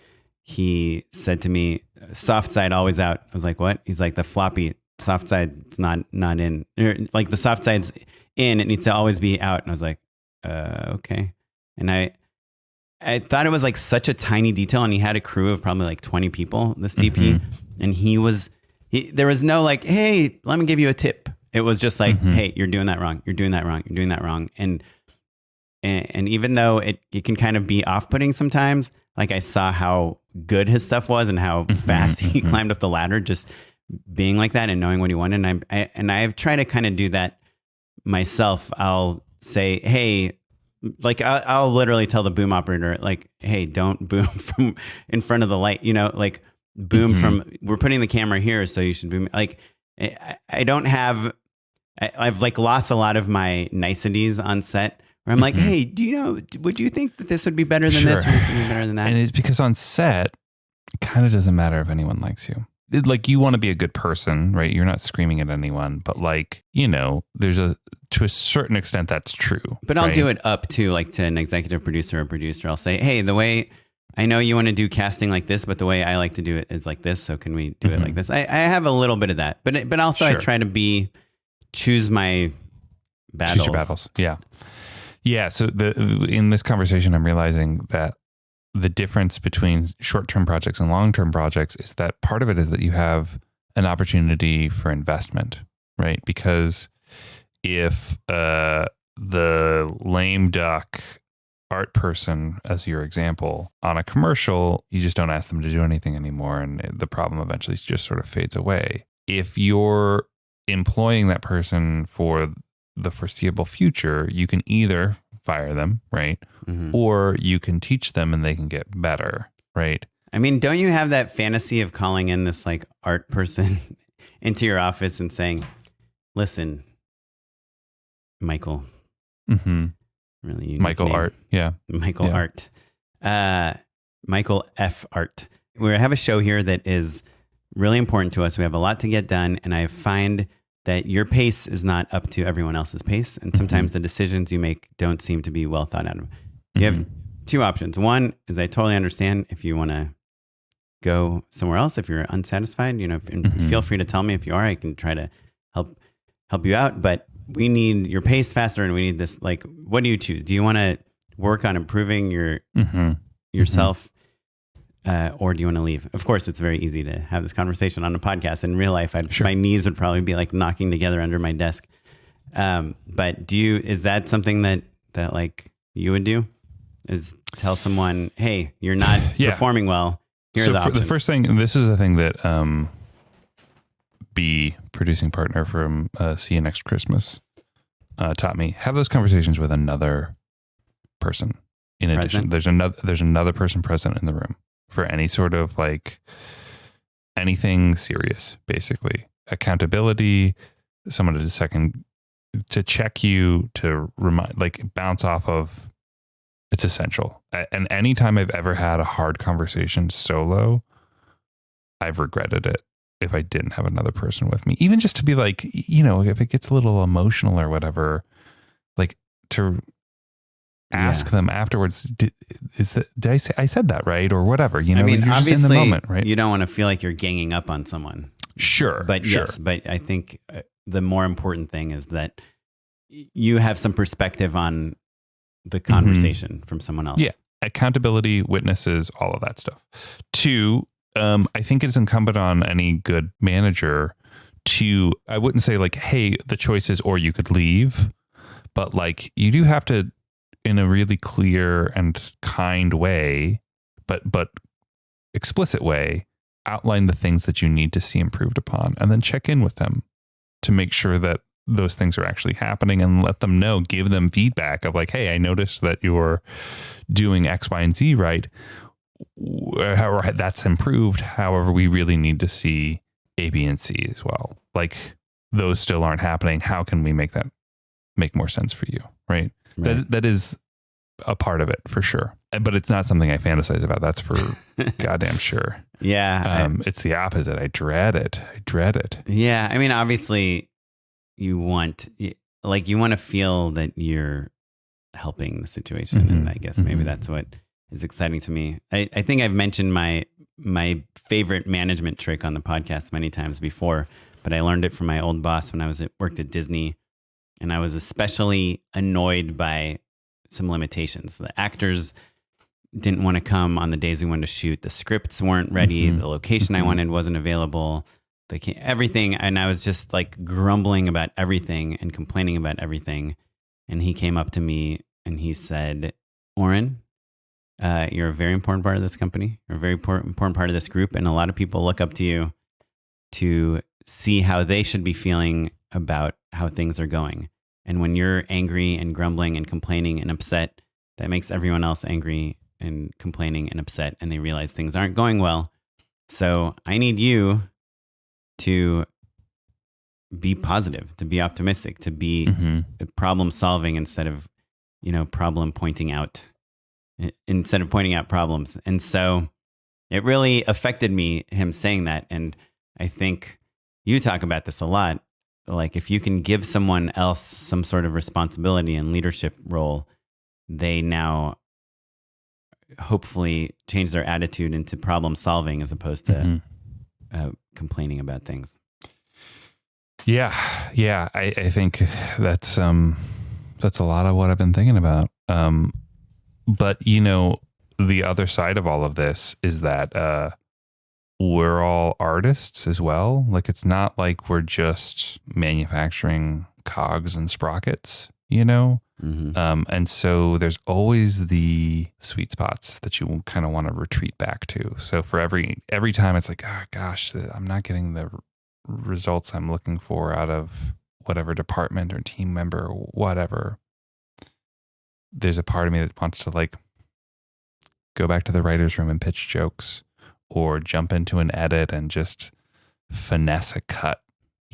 [SPEAKER 2] he said to me, "Soft side always out." I was like, "What?" He's like, "The floppy soft side's not in. Like the soft side's in. It needs to always be out." And I was like, "Okay." And I thought it was like such a tiny detail, and he had a crew of probably like 20 people, this DP, and there was no like, "Hey, let me give you a tip." It was just like, "Hey, you're doing that wrong. You're doing that wrong. You're doing that wrong." And even though it can kind of be off-putting sometimes, like I saw how good his stuff was and how fast he climbed up the ladder, just being like that and knowing what he wanted. And I've tried to kind of do that myself. I'll say, "Hey," like I'll literally tell the boom operator, like, "Hey, don't boom from in front of the light, like boom from, we're putting the camera here, so you should boom." Like I don't have, I've like lost a lot of my niceties on set where I'm like, "Hey, would you think that this would be better than this, or this would be better than that?"
[SPEAKER 1] And it's because on set, it kind of doesn't matter if anyone likes you. Like, you want to be a good person, right? You're not screaming at anyone, but like, to a certain extent, that's true.
[SPEAKER 2] But I'll do it up to like to an executive producer or producer. I'll say, "Hey, the way I know you want to do casting like this, but the way I like to do it is like this. So can we do it like this?" I have a little bit of that, but also I try to choose my battles.
[SPEAKER 1] Choose your battles. Yeah. Yeah. So in this conversation, I'm realizing that the difference between short-term projects and long-term projects is that part of it is that you have an opportunity for investment, right? Because if the lame duck art person, as your example, on a commercial, you just don't ask them to do anything anymore, and the problem eventually just sort of fades away. If you're employing that person for the foreseeable future, you can either fire them, right? Or you can teach them and they can get better, right?
[SPEAKER 2] I mean, don't you have that fantasy of calling in this like art person into your office and saying, "Listen, Michael," really unique
[SPEAKER 1] Michael
[SPEAKER 2] name.
[SPEAKER 1] Art, yeah.
[SPEAKER 2] Michael Art. Michael F. Art. We have a show here that is really important to us. We have a lot to get done, and I find that your pace is not up to everyone else's pace, and sometimes the decisions you make don't seem to be well thought out of. You have two options. One is, I totally understand if you want to go somewhere else, if you're unsatisfied, and feel free to tell me if you are. I can try to help you out, but we need your pace faster, and we need this. Like, what do you choose? Do you want to work on improving yourself or do you want to leave? Of course, it's very easy to have this conversation on a podcast. In real life,
[SPEAKER 1] Sure.
[SPEAKER 2] my knees would probably be like knocking together under my desk. But is that something that like you would do? Is tell someone, hey, you're not performing well. Here are the options.
[SPEAKER 1] The first thing, and this is a thing that B, producing partner from See You Next Christmas, taught me. Have those conversations with another person. In addition, there's another person present in the room for any sort of like anything serious, basically. Accountability, someone to check you, to remind, like bounce off of. It's essential. And anytime I've ever had a hard conversation solo, I've regretted it if I didn't have another person with me. Even just to be like, if it gets a little emotional or whatever, like to ask them afterwards, did I said that right or whatever? I mean, you're
[SPEAKER 2] obviously,
[SPEAKER 1] just in the moment, right?
[SPEAKER 2] You don't want to feel like you're ganging up on someone.
[SPEAKER 1] Sure.
[SPEAKER 2] But yes, but I think the more important thing is that you have some perspective on the conversation from someone else.
[SPEAKER 1] Yeah. Accountability, witnesses, all of that stuff. 2, I think it's incumbent on any good manager to, I wouldn't say like, hey, the choice is, or you could leave, but like you do have to, in a really clear and kind way, but explicit way, outline the things that you need to see improved upon, and then check in with them to make sure that those things are actually happening, and let them know, give them feedback of like, hey, I noticed that you're doing X, Y, and Z right. Or that's improved. However, we really need to see A, B, and C as well. Like those still aren't happening. How can we make that make more sense for you? Right. That is a part of it for sure. But it's not something I fantasize about. That's for goddamn sure.
[SPEAKER 2] Yeah.
[SPEAKER 1] It's the opposite. I dread it.
[SPEAKER 2] Yeah. I mean, obviously you want to feel that you're helping the situation. And I guess maybe that's what is exciting to me. I think I've mentioned my favorite management trick on the podcast many times before, but I learned it from my old boss when I worked at Disney. And I was especially annoyed by some limitations. The actors didn't want to come on the days we wanted to shoot. The scripts weren't ready. The location I wanted wasn't available. Everything. And I was just like grumbling about everything and complaining about everything. And he came up to me and he said, Oren, you're a very important part of this company. You're a very important part of this group. And a lot of people look up to you to see how they should be feeling about how things are going. And when you're angry and grumbling and complaining and upset, that makes everyone else angry and complaining and upset. And they realize things aren't going well. So I need you to be positive, to be optimistic, to be problem solving instead of, problem pointing out, instead of pointing out problems. And so it really affected me, him saying that. And I think you talk about this a lot. Like if you can give someone else some sort of responsibility and leadership role, they now hopefully change their attitude into problem solving as opposed to complaining about things.
[SPEAKER 1] Yeah. I think that's a lot of what I've been thinking about. But the other side of all of this is that we're all artists as well. Like it's not like we're just manufacturing cogs and sprockets, and so there's always the sweet spots that you kind of want to retreat back to. So for every time it's like, oh gosh, I'm not getting the results I'm looking for out of whatever department or team member or whatever. There's a part of me that wants to like go back to the writer's room and pitch jokes, or jump into an edit and just finesse a cut.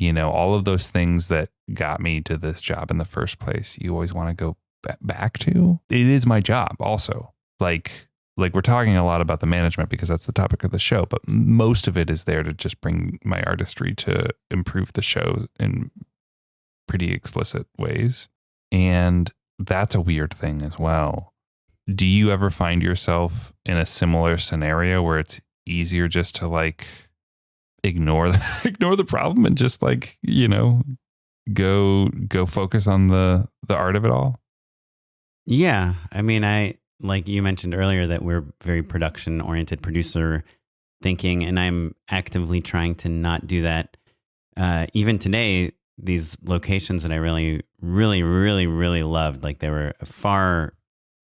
[SPEAKER 1] All of those things that got me to this job in the first place, you always want to go back to. It is my job also. Like we're talking a lot about the management because that's the topic of the show, but most of it is there to just bring my artistry to improve the show in pretty explicit ways. And that's a weird thing as well. Do you ever find yourself in a similar scenario where it's easier just to like ignore the problem and just like, go focus on the art of it all?
[SPEAKER 2] Yeah. I mean, I like you mentioned earlier, that we're very production oriented, producer thinking, and I'm actively trying to not do that. Even today, these locations that I really, really, really, really loved, like they were far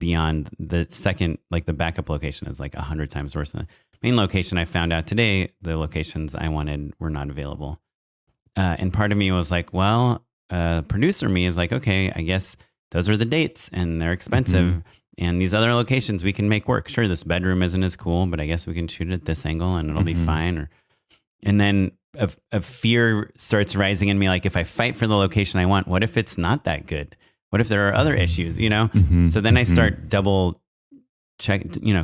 [SPEAKER 2] beyond the second, like the backup location is like 100 times worse than the main location. I found out today, the locations I wanted were not available. And part of me was like, well, producer me is like, okay, I guess those are the dates and they're expensive. Mm-hmm. And these other locations we can make work. Sure, this bedroom isn't as cool, but I guess we can shoot it at this angle and it'll be fine. And then a fear starts rising in me. Like, if I fight for the location I want, what if it's not that good? What if there are other issues, you know? So then I start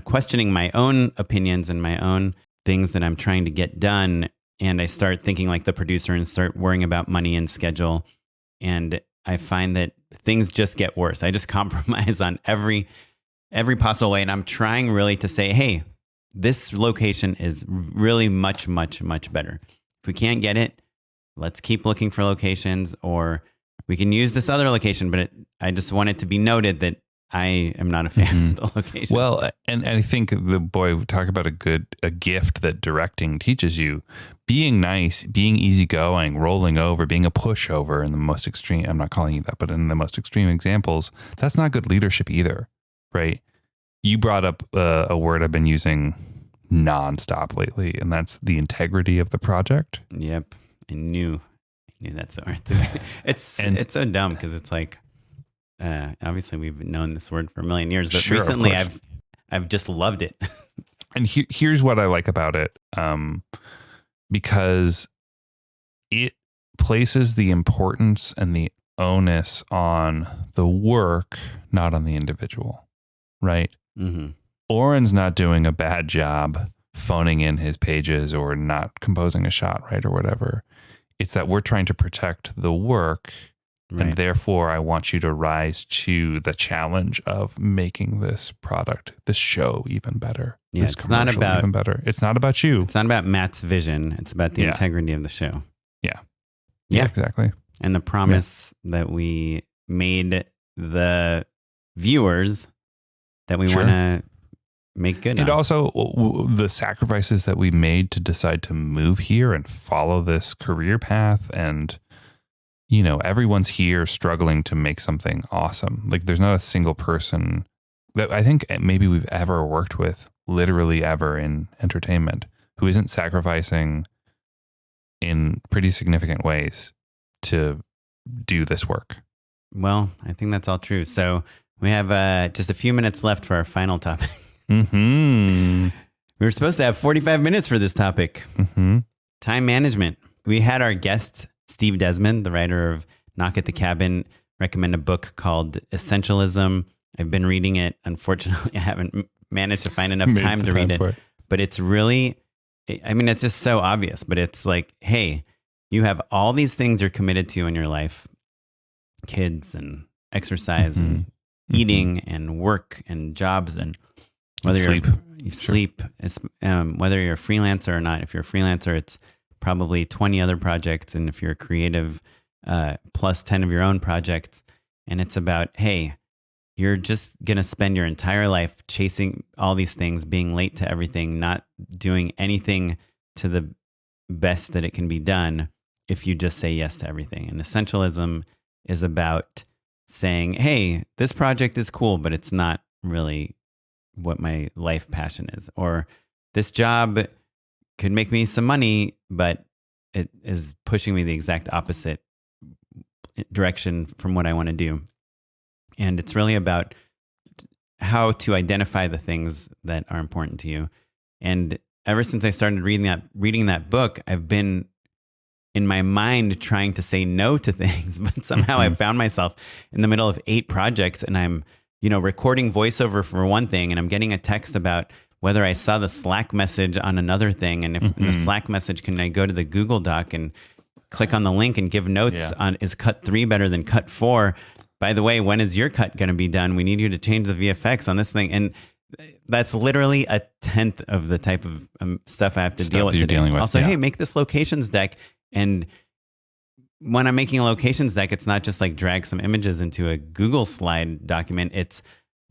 [SPEAKER 2] questioning my own opinions and my own things that I'm trying to get done. And I start thinking like the producer and start worrying about money and schedule. And I find that things just get worse. I just compromise on every possible way. And I'm trying really to say, hey, this location is really much, much, much better. If we can't get it, let's keep looking for locations, or we can use this other location. But I just want it to be noted that I am not a fan of the location.
[SPEAKER 1] Well, and I think talk about a gift that directing teaches you. Being nice, being easygoing, rolling over, being a pushover in the most extreme, I'm not calling you that, but in the most extreme examples, that's not good leadership either, right? You brought up a word I've been using nonstop lately, and that's the integrity of the project.
[SPEAKER 2] Yep. I knew that's the word. It's so dumb because it's like, obviously we've known this word for a million years, but recently I've just loved it.
[SPEAKER 1] And here's what I like about it. Because it places the importance and the onus on the work, not on the individual, right? Mm-hmm. Oren's not doing a bad job phoning in his pages or not composing a shot right or whatever. It's that we're trying to protect the work. Right. And therefore, I want you to rise to the challenge of making this product, this show, even better.
[SPEAKER 2] Yeah, it's not about
[SPEAKER 1] even better. It's not about you.
[SPEAKER 2] It's not about Matt's vision. It's about the integrity of the show.
[SPEAKER 1] Yeah, exactly.
[SPEAKER 2] And the promise that we made the viewers that we want to make good.
[SPEAKER 1] And also the sacrifices that we made to decide to move here and follow this career path. And you know, everyone's here struggling to make something awesome. Like, there's not a single person that I think maybe we've ever worked with, literally ever, in entertainment, who isn't sacrificing in pretty significant ways to do this work.
[SPEAKER 2] Well, I think that's all true. So we have just a few minutes left for our final topic.
[SPEAKER 1] We
[SPEAKER 2] were supposed to have 45 minutes for this topic. Time management. We had our guest, Steve Desmond, the writer of Knock at the Cabin, recommend a book called Essentialism. I've been reading it. Unfortunately, I haven't managed to find enough time to read it. But it's really, I mean, it's just so obvious. But it's like, hey, you have all these things you're committed to in your life. Kids and exercise and eating and work and jobs and whether you sleep, whether you're a freelancer or not. If you're a freelancer, it's probably 20 other projects. And if you're a creative, plus 10 of your own projects. And it's about, hey, you're just going to spend your entire life chasing all these things, being late to everything, not doing anything to the best that it can be done if you just say yes to everything. And essentialism is about saying, hey, this project is cool, but it's not really what my life passion is. Or this job could make me some money, but it is pushing me the exact opposite direction from what I want to do. And it's really about how to identify the things that are important to you. And ever since I started reading that book, I've been in my mind trying to say no to things, but somehow I found myself in the middle of 8 projects, and I'm, recording voiceover for one thing, and I'm getting a text about whether I saw the Slack message on another thing. And if in the Slack message, can I go to the Google Doc and click on the link and give notes on, is cut 3 better than cut 4? By the way, when is your cut going to be done? We need you to change the VFX on this thing. And that's literally a 10th of the type of stuff I have to deal with today. Also, hey, make this locations deck. And when I'm making a locations deck, it's not just like drag some images into a Google slide document. It's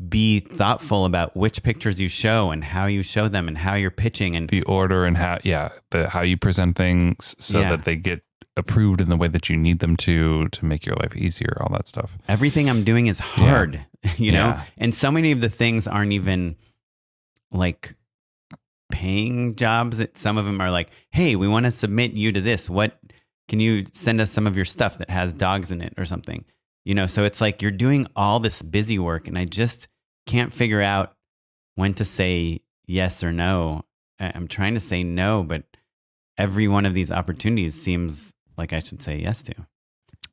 [SPEAKER 2] be thoughtful about which pictures you show and how you show them and how you're pitching and
[SPEAKER 1] the order and how you present things so that they get approved in the way that you need them to make your life easier, all that stuff.
[SPEAKER 2] Everything I'm doing is hard, you know? And so many of the things aren't even like paying jobs. Some of them are like, hey, we want to submit you to this. Can you send us some of your stuff that has dogs in it or something? You know, so it's like you're doing all this busy work and I just can't figure out when to say yes or no. I'm trying to say no, but every one of these opportunities seems like I should say yes to.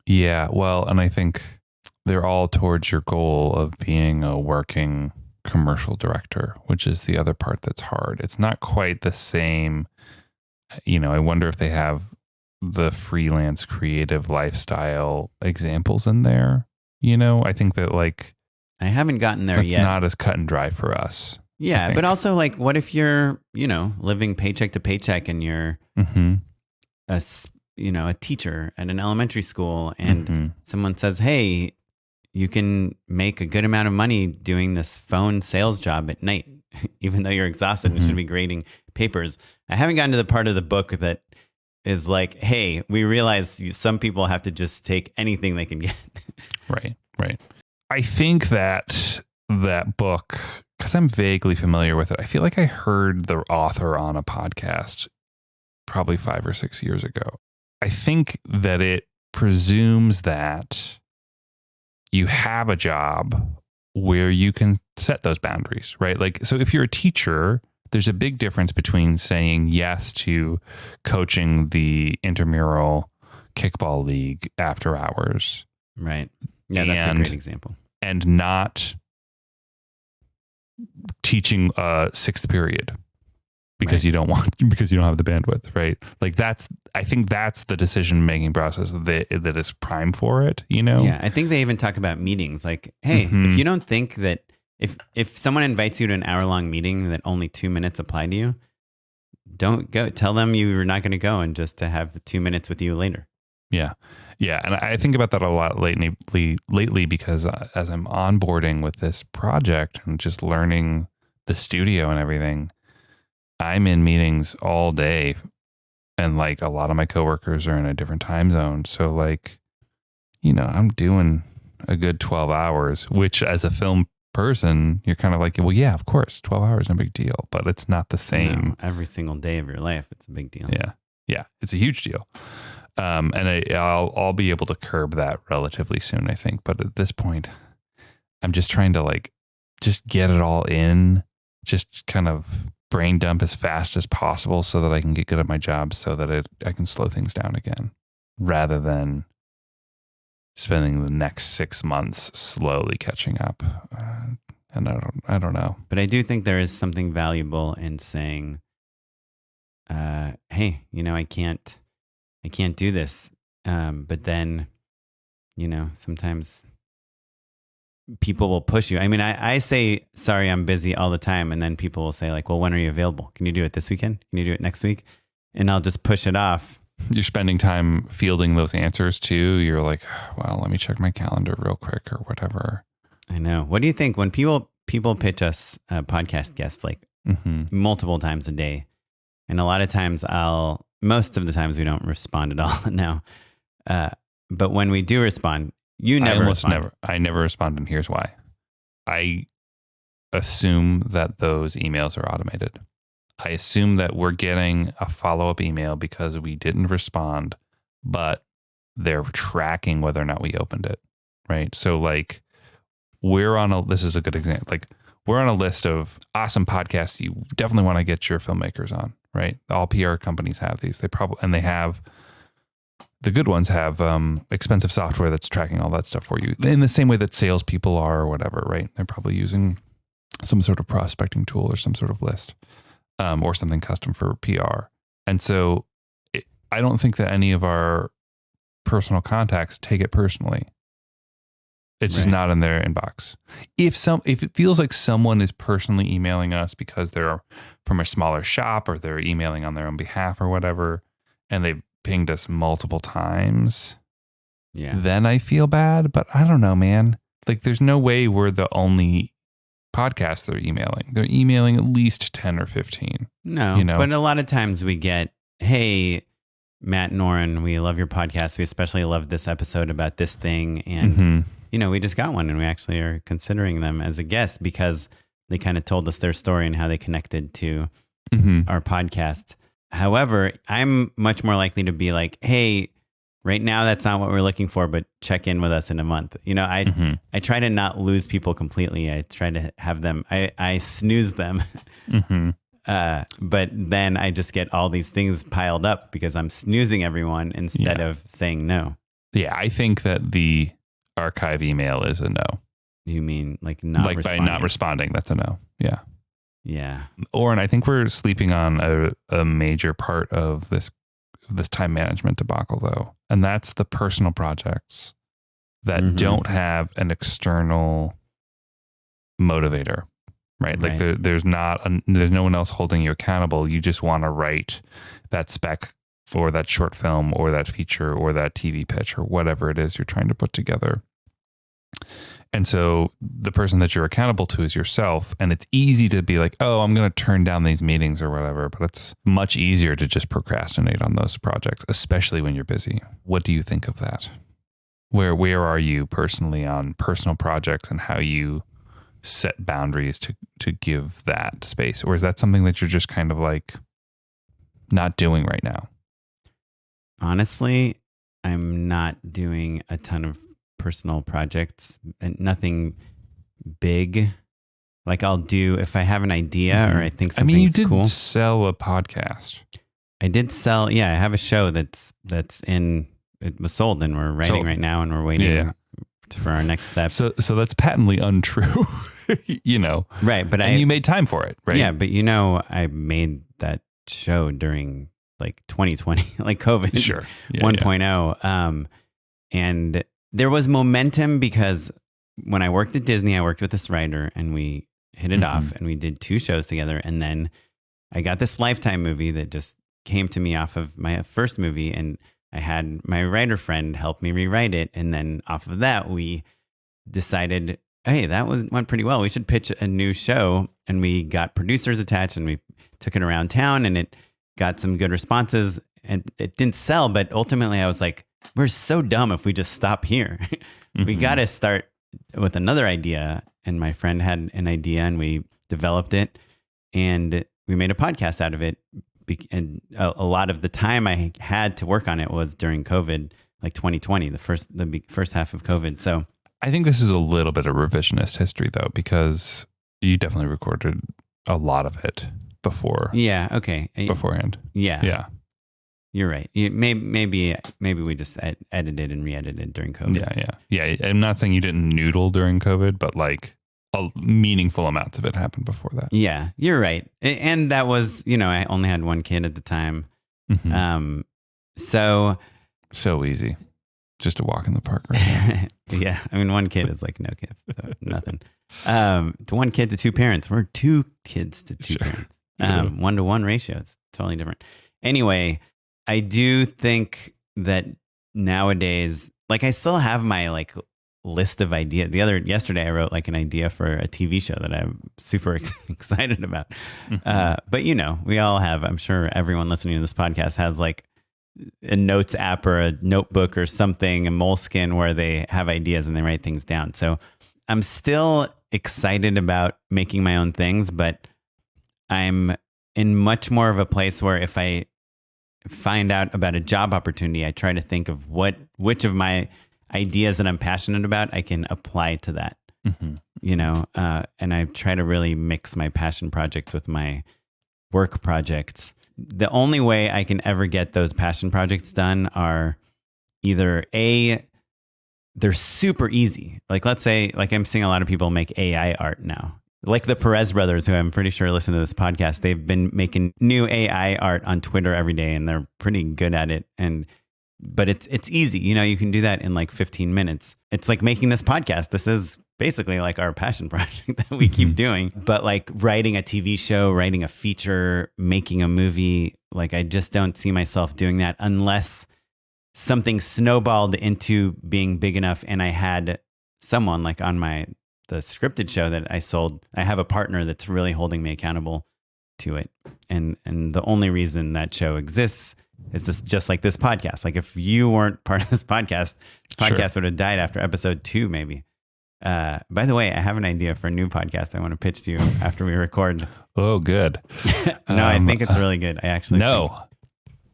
[SPEAKER 1] Yeah, well, and I think they're all towards your goal of being a working commercial director, which is the other part that's hard. It's not quite the same. You know, I wonder if they have the freelance creative lifestyle examples in there. You know, I think that like
[SPEAKER 2] I haven't gotten there yet.
[SPEAKER 1] It's not as cut and dry for us.
[SPEAKER 2] Yeah, but also like, what if you're, you know, living paycheck to paycheck and you're a teacher at an elementary school and someone says, hey, you can make a good amount of money doing this phone sales job at night, even though you're exhausted and should be grading papers. I haven't gotten to the part of the book that is like, hey, we realize some people have to just take anything they can get.
[SPEAKER 1] Right. I think that book, because I'm vaguely familiar with it, I feel like I heard the author on a podcast probably 5 or 6 years ago. I think that it presumes that you have a job where you can set those boundaries, right? Like, so if you're a teacher, there's a big difference between saying yes to coaching the intramural kickball league after hours.
[SPEAKER 2] Right. Yeah, that's a great example.
[SPEAKER 1] And not teaching a sixth period because you don't have the bandwidth, right? Like I think that's the decision-making process that is prime for it, you know?
[SPEAKER 2] Yeah, I think they even talk about meetings. Like, hey, if you don't think that if someone invites you to an hour-long meeting that only 2 minutes apply to you, don't go. Tell them you're not going to go and just to have 2 minutes with you later.
[SPEAKER 1] Yeah. Yeah. And I think about that a lot lately because as I'm onboarding with this project and just learning the studio and everything, I'm in meetings all day and like a lot of my coworkers are in a different time zone. So like, you know, I'm doing a good 12 hours, which as a film person, you're kind of like, well, yeah, of course, 12 hours, no big deal, but it's not the same.
[SPEAKER 2] No, every single day of your life, it's a big deal.
[SPEAKER 1] Yeah. Yeah. It's a huge deal. And I'll be able to curb that relatively soon, I think. But at this point, I'm just trying to like, just get it all in, just kind of brain dump as fast as possible so that I can get good at my job so that I can slow things down again rather than spending the next 6 months slowly catching up. And I don't know.
[SPEAKER 2] But I do think there is something valuable in saying, hey, you know, I can't do this. But then, you know, sometimes people will push you. I mean, I say, sorry, I'm busy all the time. And then people will say like, well, when are you available? Can you do it this weekend? Can you do it next week? And I'll just push it off.
[SPEAKER 1] You're spending time fielding those answers too. You're like, well, let me check my calendar real quick or whatever.
[SPEAKER 2] I know. What do you think when people pitch us podcast guests like multiple times a day? And a lot of times most of the times we don't respond at all now. But when we do respond, you never respond.
[SPEAKER 1] I never respond, and here's why. I assume that those emails are automated. I assume that we're getting a follow-up email because we didn't respond, but they're tracking whether or not we opened it, right? So like this is a good example. Like we're on a list of awesome podcasts you definitely want to get your filmmakers on, right? All PR companies have these. They have the good ones have expensive software that's tracking all that stuff for you in the same way that salespeople are or whatever, right? They're probably using some sort of prospecting tool or some sort of list. Or something custom for PR. And so I don't think that any of our personal contacts take it personally. It's just not in their inbox. If it feels like someone is personally emailing us because they're from a smaller shop or they're emailing on their own behalf or whatever, and they've pinged us multiple times, then I feel bad. But I don't know, man. Like there's no way we're the only podcasts they're emailing. They're emailing at least 10 or 15.
[SPEAKER 2] No, but a lot of times we get, hey, Matt and Oren, we love your podcast. We especially love this episode about this thing. And, we just got one and we actually are considering them as a guest because they kind of told us their story and how they connected to our podcast. However, I'm much more likely to be like, hey, right now that's not what we're looking for, but check in with us in a month. I try to not lose people completely. I try to have them, I snooze them. But then I just get all these things piled up because I'm snoozing everyone instead of saying no.
[SPEAKER 1] Yeah, I think that the archive email is a no.
[SPEAKER 2] You mean like not responding?
[SPEAKER 1] By not responding, that's a no. Yeah.
[SPEAKER 2] Yeah.
[SPEAKER 1] Oren, I think we're sleeping on a major part of this time management debacle, though. And that's the personal projects that don't have an external motivator, right? Like there's no one else holding you accountable. You just want to write that spec for that short film or that feature or that TV pitch or whatever it is you're trying to put together. And so the person that you're accountable to is yourself. And it's easy to be like, oh, I'm going to turn down these meetings or whatever. But it's much easier to just procrastinate on those projects, especially when you're busy. What do you think of that? Where are you personally on personal projects and how you set boundaries to give that space? Or is that something that you're just kind of like not doing right now?
[SPEAKER 2] Honestly, I'm not doing a ton of personal projects and nothing big. Like I'll do if I have an idea or I think something's cool.
[SPEAKER 1] You did sell a podcast.
[SPEAKER 2] I did sell. Yeah, I have a show that's it was sold and we're writing right now and we're waiting for our next step.
[SPEAKER 1] So that's patently untrue,
[SPEAKER 2] Right, but
[SPEAKER 1] you made time for it, right?
[SPEAKER 2] Yeah, but I made that show during like 2020, like COVID 1.0. And there was momentum because when I worked at Disney, I worked with this writer and we hit it off and we did 2 shows together. And then I got this Lifetime movie that just came to me off of my first movie. And I had my writer friend help me rewrite it. And then off of that, we decided, hey, went pretty well. We should pitch a new show. And we got producers attached and we took it around town and it got some good responses. And it didn't sell, but ultimately I was like, we're so dumb if we just stop here. We got to start with another idea. And my friend had an idea and we developed it and we made a podcast out of it. And a lot of the time I had to work on it was during COVID, like 2020, the first half of COVID. So
[SPEAKER 1] I think this is a little bit of revisionist history though, because you definitely recorded a lot of it before.
[SPEAKER 2] Yeah. Okay.
[SPEAKER 1] Beforehand.
[SPEAKER 2] Yeah.
[SPEAKER 1] Yeah.
[SPEAKER 2] You're right. Maybe we just edited and re-edited during COVID.
[SPEAKER 1] Yeah. I'm not saying you didn't noodle during COVID, but like a meaningful amounts of it happened before that.
[SPEAKER 2] Yeah, you're right. And that was, I only had 1 kid at the time.
[SPEAKER 1] So easy just to walk in the park right now.
[SPEAKER 2] Yeah. 1 kid is like no kids, so nothing. To 1 kid to 2 parents. We're 2 kids to 2 parents. 1-to-1 ratio. It's totally different. Anyway, I do think that nowadays, like I still have my like list of ideas. Yesterday I wrote like an idea for a TV show that I'm super excited about. But we all have, I'm sure everyone listening to this podcast has like a notes app or a notebook or something, a Moleskine where they have ideas and they write things down. So I'm still excited about making my own things, but I'm in much more of a place where if I find out about a job opportunity, I try to think of which of my ideas that I'm passionate about I can apply to that. And I try to really mix my passion projects with my work projects. The only way I can ever get those passion projects done are either they're super easy. Like let's say, like I'm seeing a lot of people make AI art now. Like the Perez brothers, who I'm pretty sure listen to this podcast, they've been making new AI art on Twitter every day, and they're pretty good at it. But it's easy. You can do that in like 15 minutes. It's like making this podcast. This is basically like our passion project that we keep doing. But like writing a TV show, writing a feature, making a movie, like I just don't see myself doing that unless something snowballed into being big enough and I had someone like on my scripted show that I sold, I have a partner that's really holding me accountable to it. And the only reason that show exists is this, just like this podcast. Like if you weren't part of this podcast would have died after episode 2, maybe. By the way, I have an idea for a new podcast I want to pitch to you after we record.
[SPEAKER 1] Oh, good.
[SPEAKER 2] No, I think it's really good. I actually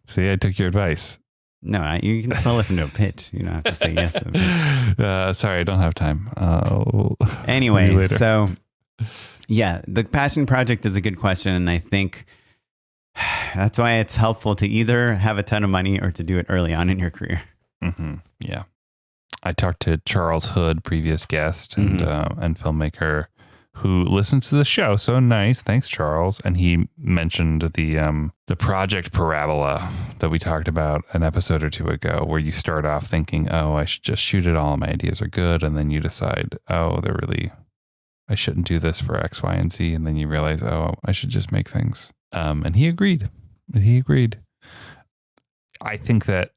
[SPEAKER 1] See, I took your advice.
[SPEAKER 2] No, you can still listen to a pitch. You don't have to say yes to the pitch.
[SPEAKER 1] Sorry, I don't have time.
[SPEAKER 2] Anyway, so yeah, the passion project is a good question. And I think that's why it's helpful to either have a ton of money or to do it early on in your career.
[SPEAKER 1] Mm-hmm. Yeah. I talked to Charles Hood, previous guest and filmmaker, who listens to the show. So nice. Thanks, Charles. And he mentioned the project parabola that we talked about an episode or 2 ago, where you start off thinking, oh, I should just shoot it all. My ideas are good. And then you decide, oh, I shouldn't do this for X, Y, and Z. And then you realize, oh, I should just make things. And he agreed. I think that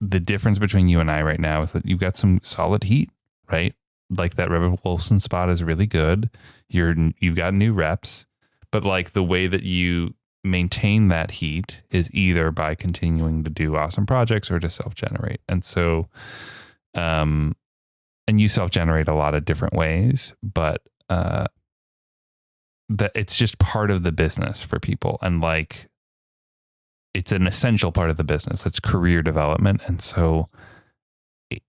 [SPEAKER 1] the difference between you and I right now is that you've got some solid heat, right? Like that Rebel Wilson spot is really good. You've got new reps, but like the way that you maintain that heat is either by continuing to do awesome projects or to self-generate. And so, and you self-generate a lot of different ways, but that it's just part of the business for people. And like, it's an essential part of the business. It's career development. And so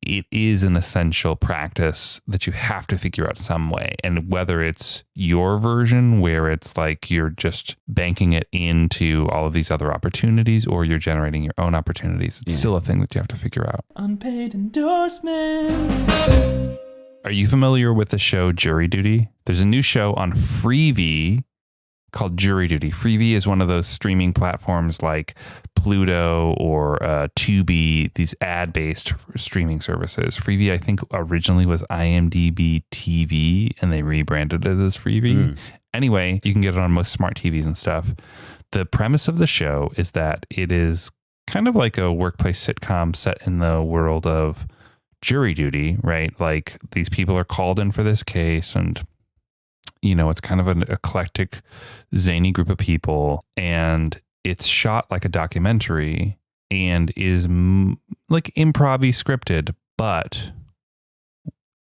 [SPEAKER 1] it is an essential practice that you have to figure out some way. And whether it's your version where it's like you're just banking it into all of these other opportunities, or you're generating your own opportunities, it's still a thing that you have to figure out.
[SPEAKER 3] Unpaid endorsements.
[SPEAKER 1] Are you familiar with the show Jury Duty? There's a new show on Freevee called Jury Duty. Freevee is one of those streaming platforms like Pluto or Tubi, these ad-based streaming services. Freevee, I think, originally was IMDb TV, and they rebranded it as Freevee. Anyway, you can get it on most smart TVs and stuff. The premise of the show is that it is kind of like a workplace sitcom set in the world of jury duty, right? Like these people are called in for this case, and you know, it's kind of an eclectic, zany group of people, and it's shot like a documentary and is like improv-y scripted, but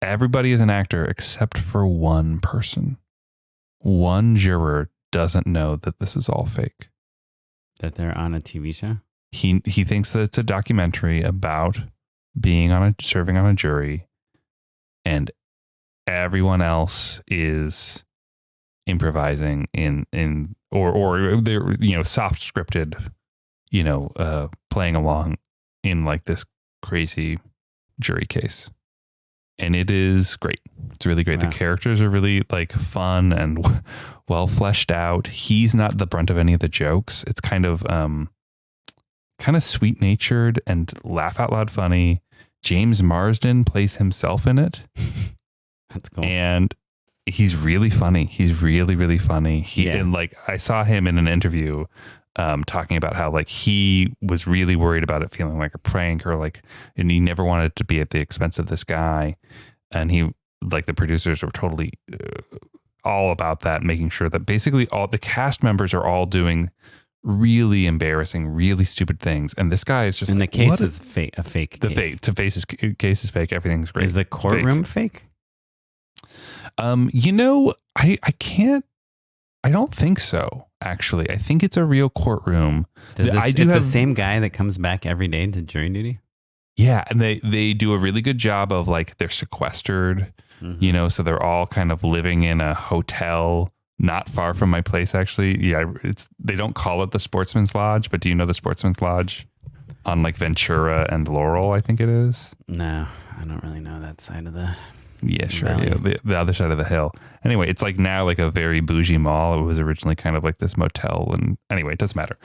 [SPEAKER 1] everybody is an actor except for one person. One juror doesn't know that this is all fake.
[SPEAKER 2] That they're on a TV show?
[SPEAKER 1] He thinks that it's a documentary about being serving on a jury, and everyone else is improvising or they're, you know, soft scripted, you know, playing along in like this crazy jury case. And it is great. It's really great. Wow. The characters are really like fun and well fleshed out. He's not the brunt of any of the jokes. It's kind of sweet natured and laugh out loud funny. James Marsden plays himself in it.
[SPEAKER 2] That's cool.
[SPEAKER 1] And he's really funny. He's really, really funny. And like, I saw him in an interview talking about how like he was really worried about it feeling like a prank, or like, and he never wanted it to be at the expense of this guy. And he, like, the producers were totally all about that, making sure that basically all the cast members are all doing really embarrassing, really stupid things. And this guy is just,
[SPEAKER 2] and the case is fake. A fake.
[SPEAKER 1] Case is fake. Everything's great.
[SPEAKER 2] Is the courtroom fake?
[SPEAKER 1] You know, I don't think so, actually. I think it's a real courtroom.
[SPEAKER 2] It's the same guy that comes back every day to jury duty?
[SPEAKER 1] Yeah, and they do a really good job of like, they're sequestered, you know, so they're all kind of living in a hotel not far from my place, actually. Yeah, they don't call it the Sportsman's Lodge, but do you know the Sportsman's Lodge on like Ventura and Laurel, I think it is?
[SPEAKER 2] No, I don't really know that side of the...
[SPEAKER 1] Yeah, sure. Yeah, the other side of the hill. Anyway, it's like now like a very bougie mall. It was originally kind of like this motel. And anyway, it doesn't matter.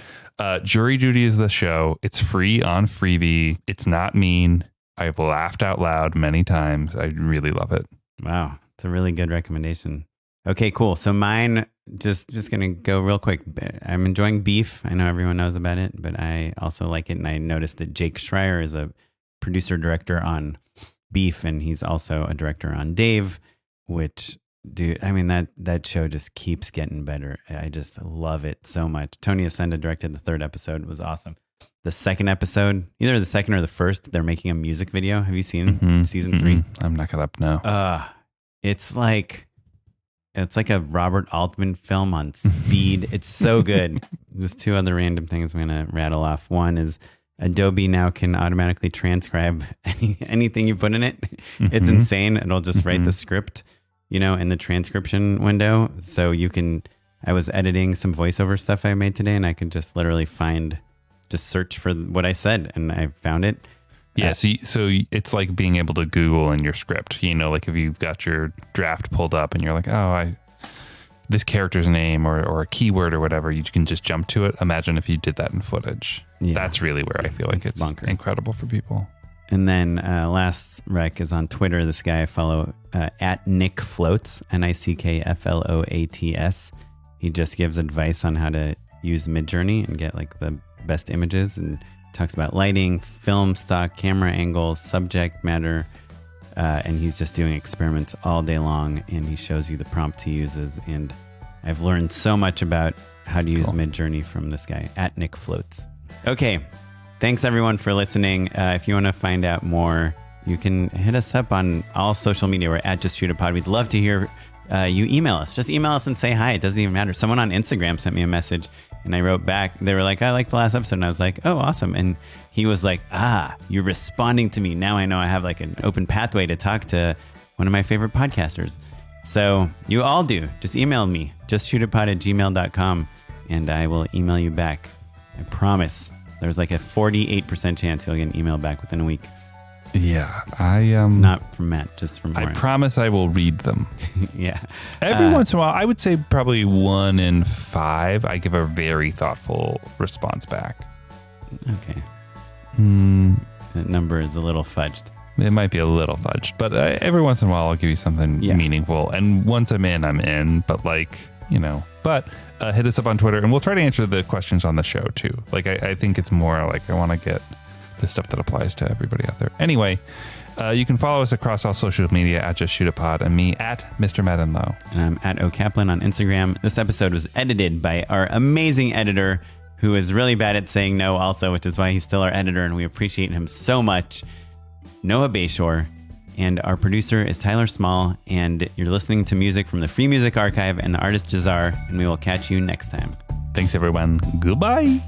[SPEAKER 1] Jury Duty is the show. It's free on Freevee. It's not mean. I've laughed out loud many times. I really love it.
[SPEAKER 2] Wow. It's a really good recommendation. Okay, cool. So mine, just going to go real quick. I'm enjoying Beef. I know everyone knows about it, but I also like it. And I noticed that Jake Schreier is a producer director on Beef, and he's also a director on Dave, which dude, I mean, that show just keeps getting better. I just love it so much. Tony Ascenda directed the 3rd episode. It was awesome. The 2nd episode, either the 2nd or the 1st, they're making a music video. Have you seen season 3?
[SPEAKER 1] I'm not up now.
[SPEAKER 2] It's like a Robert Altman film on speed. It's so good. Just 2 other random things I'm going to rattle off. One is Adobe now can automatically transcribe anything you put in it. It's insane. It'll just write the script, in the transcription window. So I was editing some voiceover stuff I made today, and I could just literally just search for what I said, and I found it.
[SPEAKER 1] Yeah, so it's like being able to Google in your script, like if you've got your draft pulled up and you're like, this character's name or a keyword or whatever, you can just jump to it. Imagine if you did that in footage. Yeah. That's really where I feel like it's bonkers. Incredible for people.
[SPEAKER 2] And then last rec is on Twitter. This guy I follow at Nick Floats, NickFloats. He just gives advice on how to use Midjourney and get like the best images, and talks about lighting, film stock, camera angles, subject matter, and he's just doing experiments all day long, and he shows you the prompts he uses. And I've learned so much about how to use Midjourney from this guy at Nick Floats. Okay, thanks everyone for listening. If you want to find out more, you can hit us up on all social media. We're at Just Shoot a Pod. We'd love to hear you. Email us. Just email us and say hi. It doesn't even matter. Someone on Instagram sent me a message, and I wrote back. They were like, I liked the last episode. And I was like, oh, awesome. And he was like, you're responding to me. Now I know I have like an open pathway to talk to one of my favorite podcasters. So you all do. Just email me, justshootapod@gmail.com, and I will email you back. I promise. There's like a 48% chance you'll get an email back within a week.
[SPEAKER 1] Yeah,
[SPEAKER 2] not from Matt, just from Oren.
[SPEAKER 1] I promise I will read them.
[SPEAKER 2] Yeah.
[SPEAKER 1] Every once in a while, I would say probably 1 in 5, I give a very thoughtful response back.
[SPEAKER 2] Okay. That number is a little fudged.
[SPEAKER 1] It might be a little fudged, but every once in a while, I'll give you something meaningful. And once I'm in, but hit us up on Twitter, and we'll try to answer the questions on the show too. Like, I think it's more like I want to get the stuff that applies to everybody out there. Anyway, you can follow us across all social media at Just Shoot a Pod, and me at Mr. Matt Enlow.
[SPEAKER 2] And I'm at Kaplan on Instagram. This episode was edited by our amazing editor, who is really bad at saying no also, which is why he's still our editor, and we appreciate him so much. Noah Bayshore. And our producer is Tyler Small, and you're listening to music from the Free Music Archive and the artist Jazar, and we will catch you next time.
[SPEAKER 1] Thanks, everyone. Goodbye.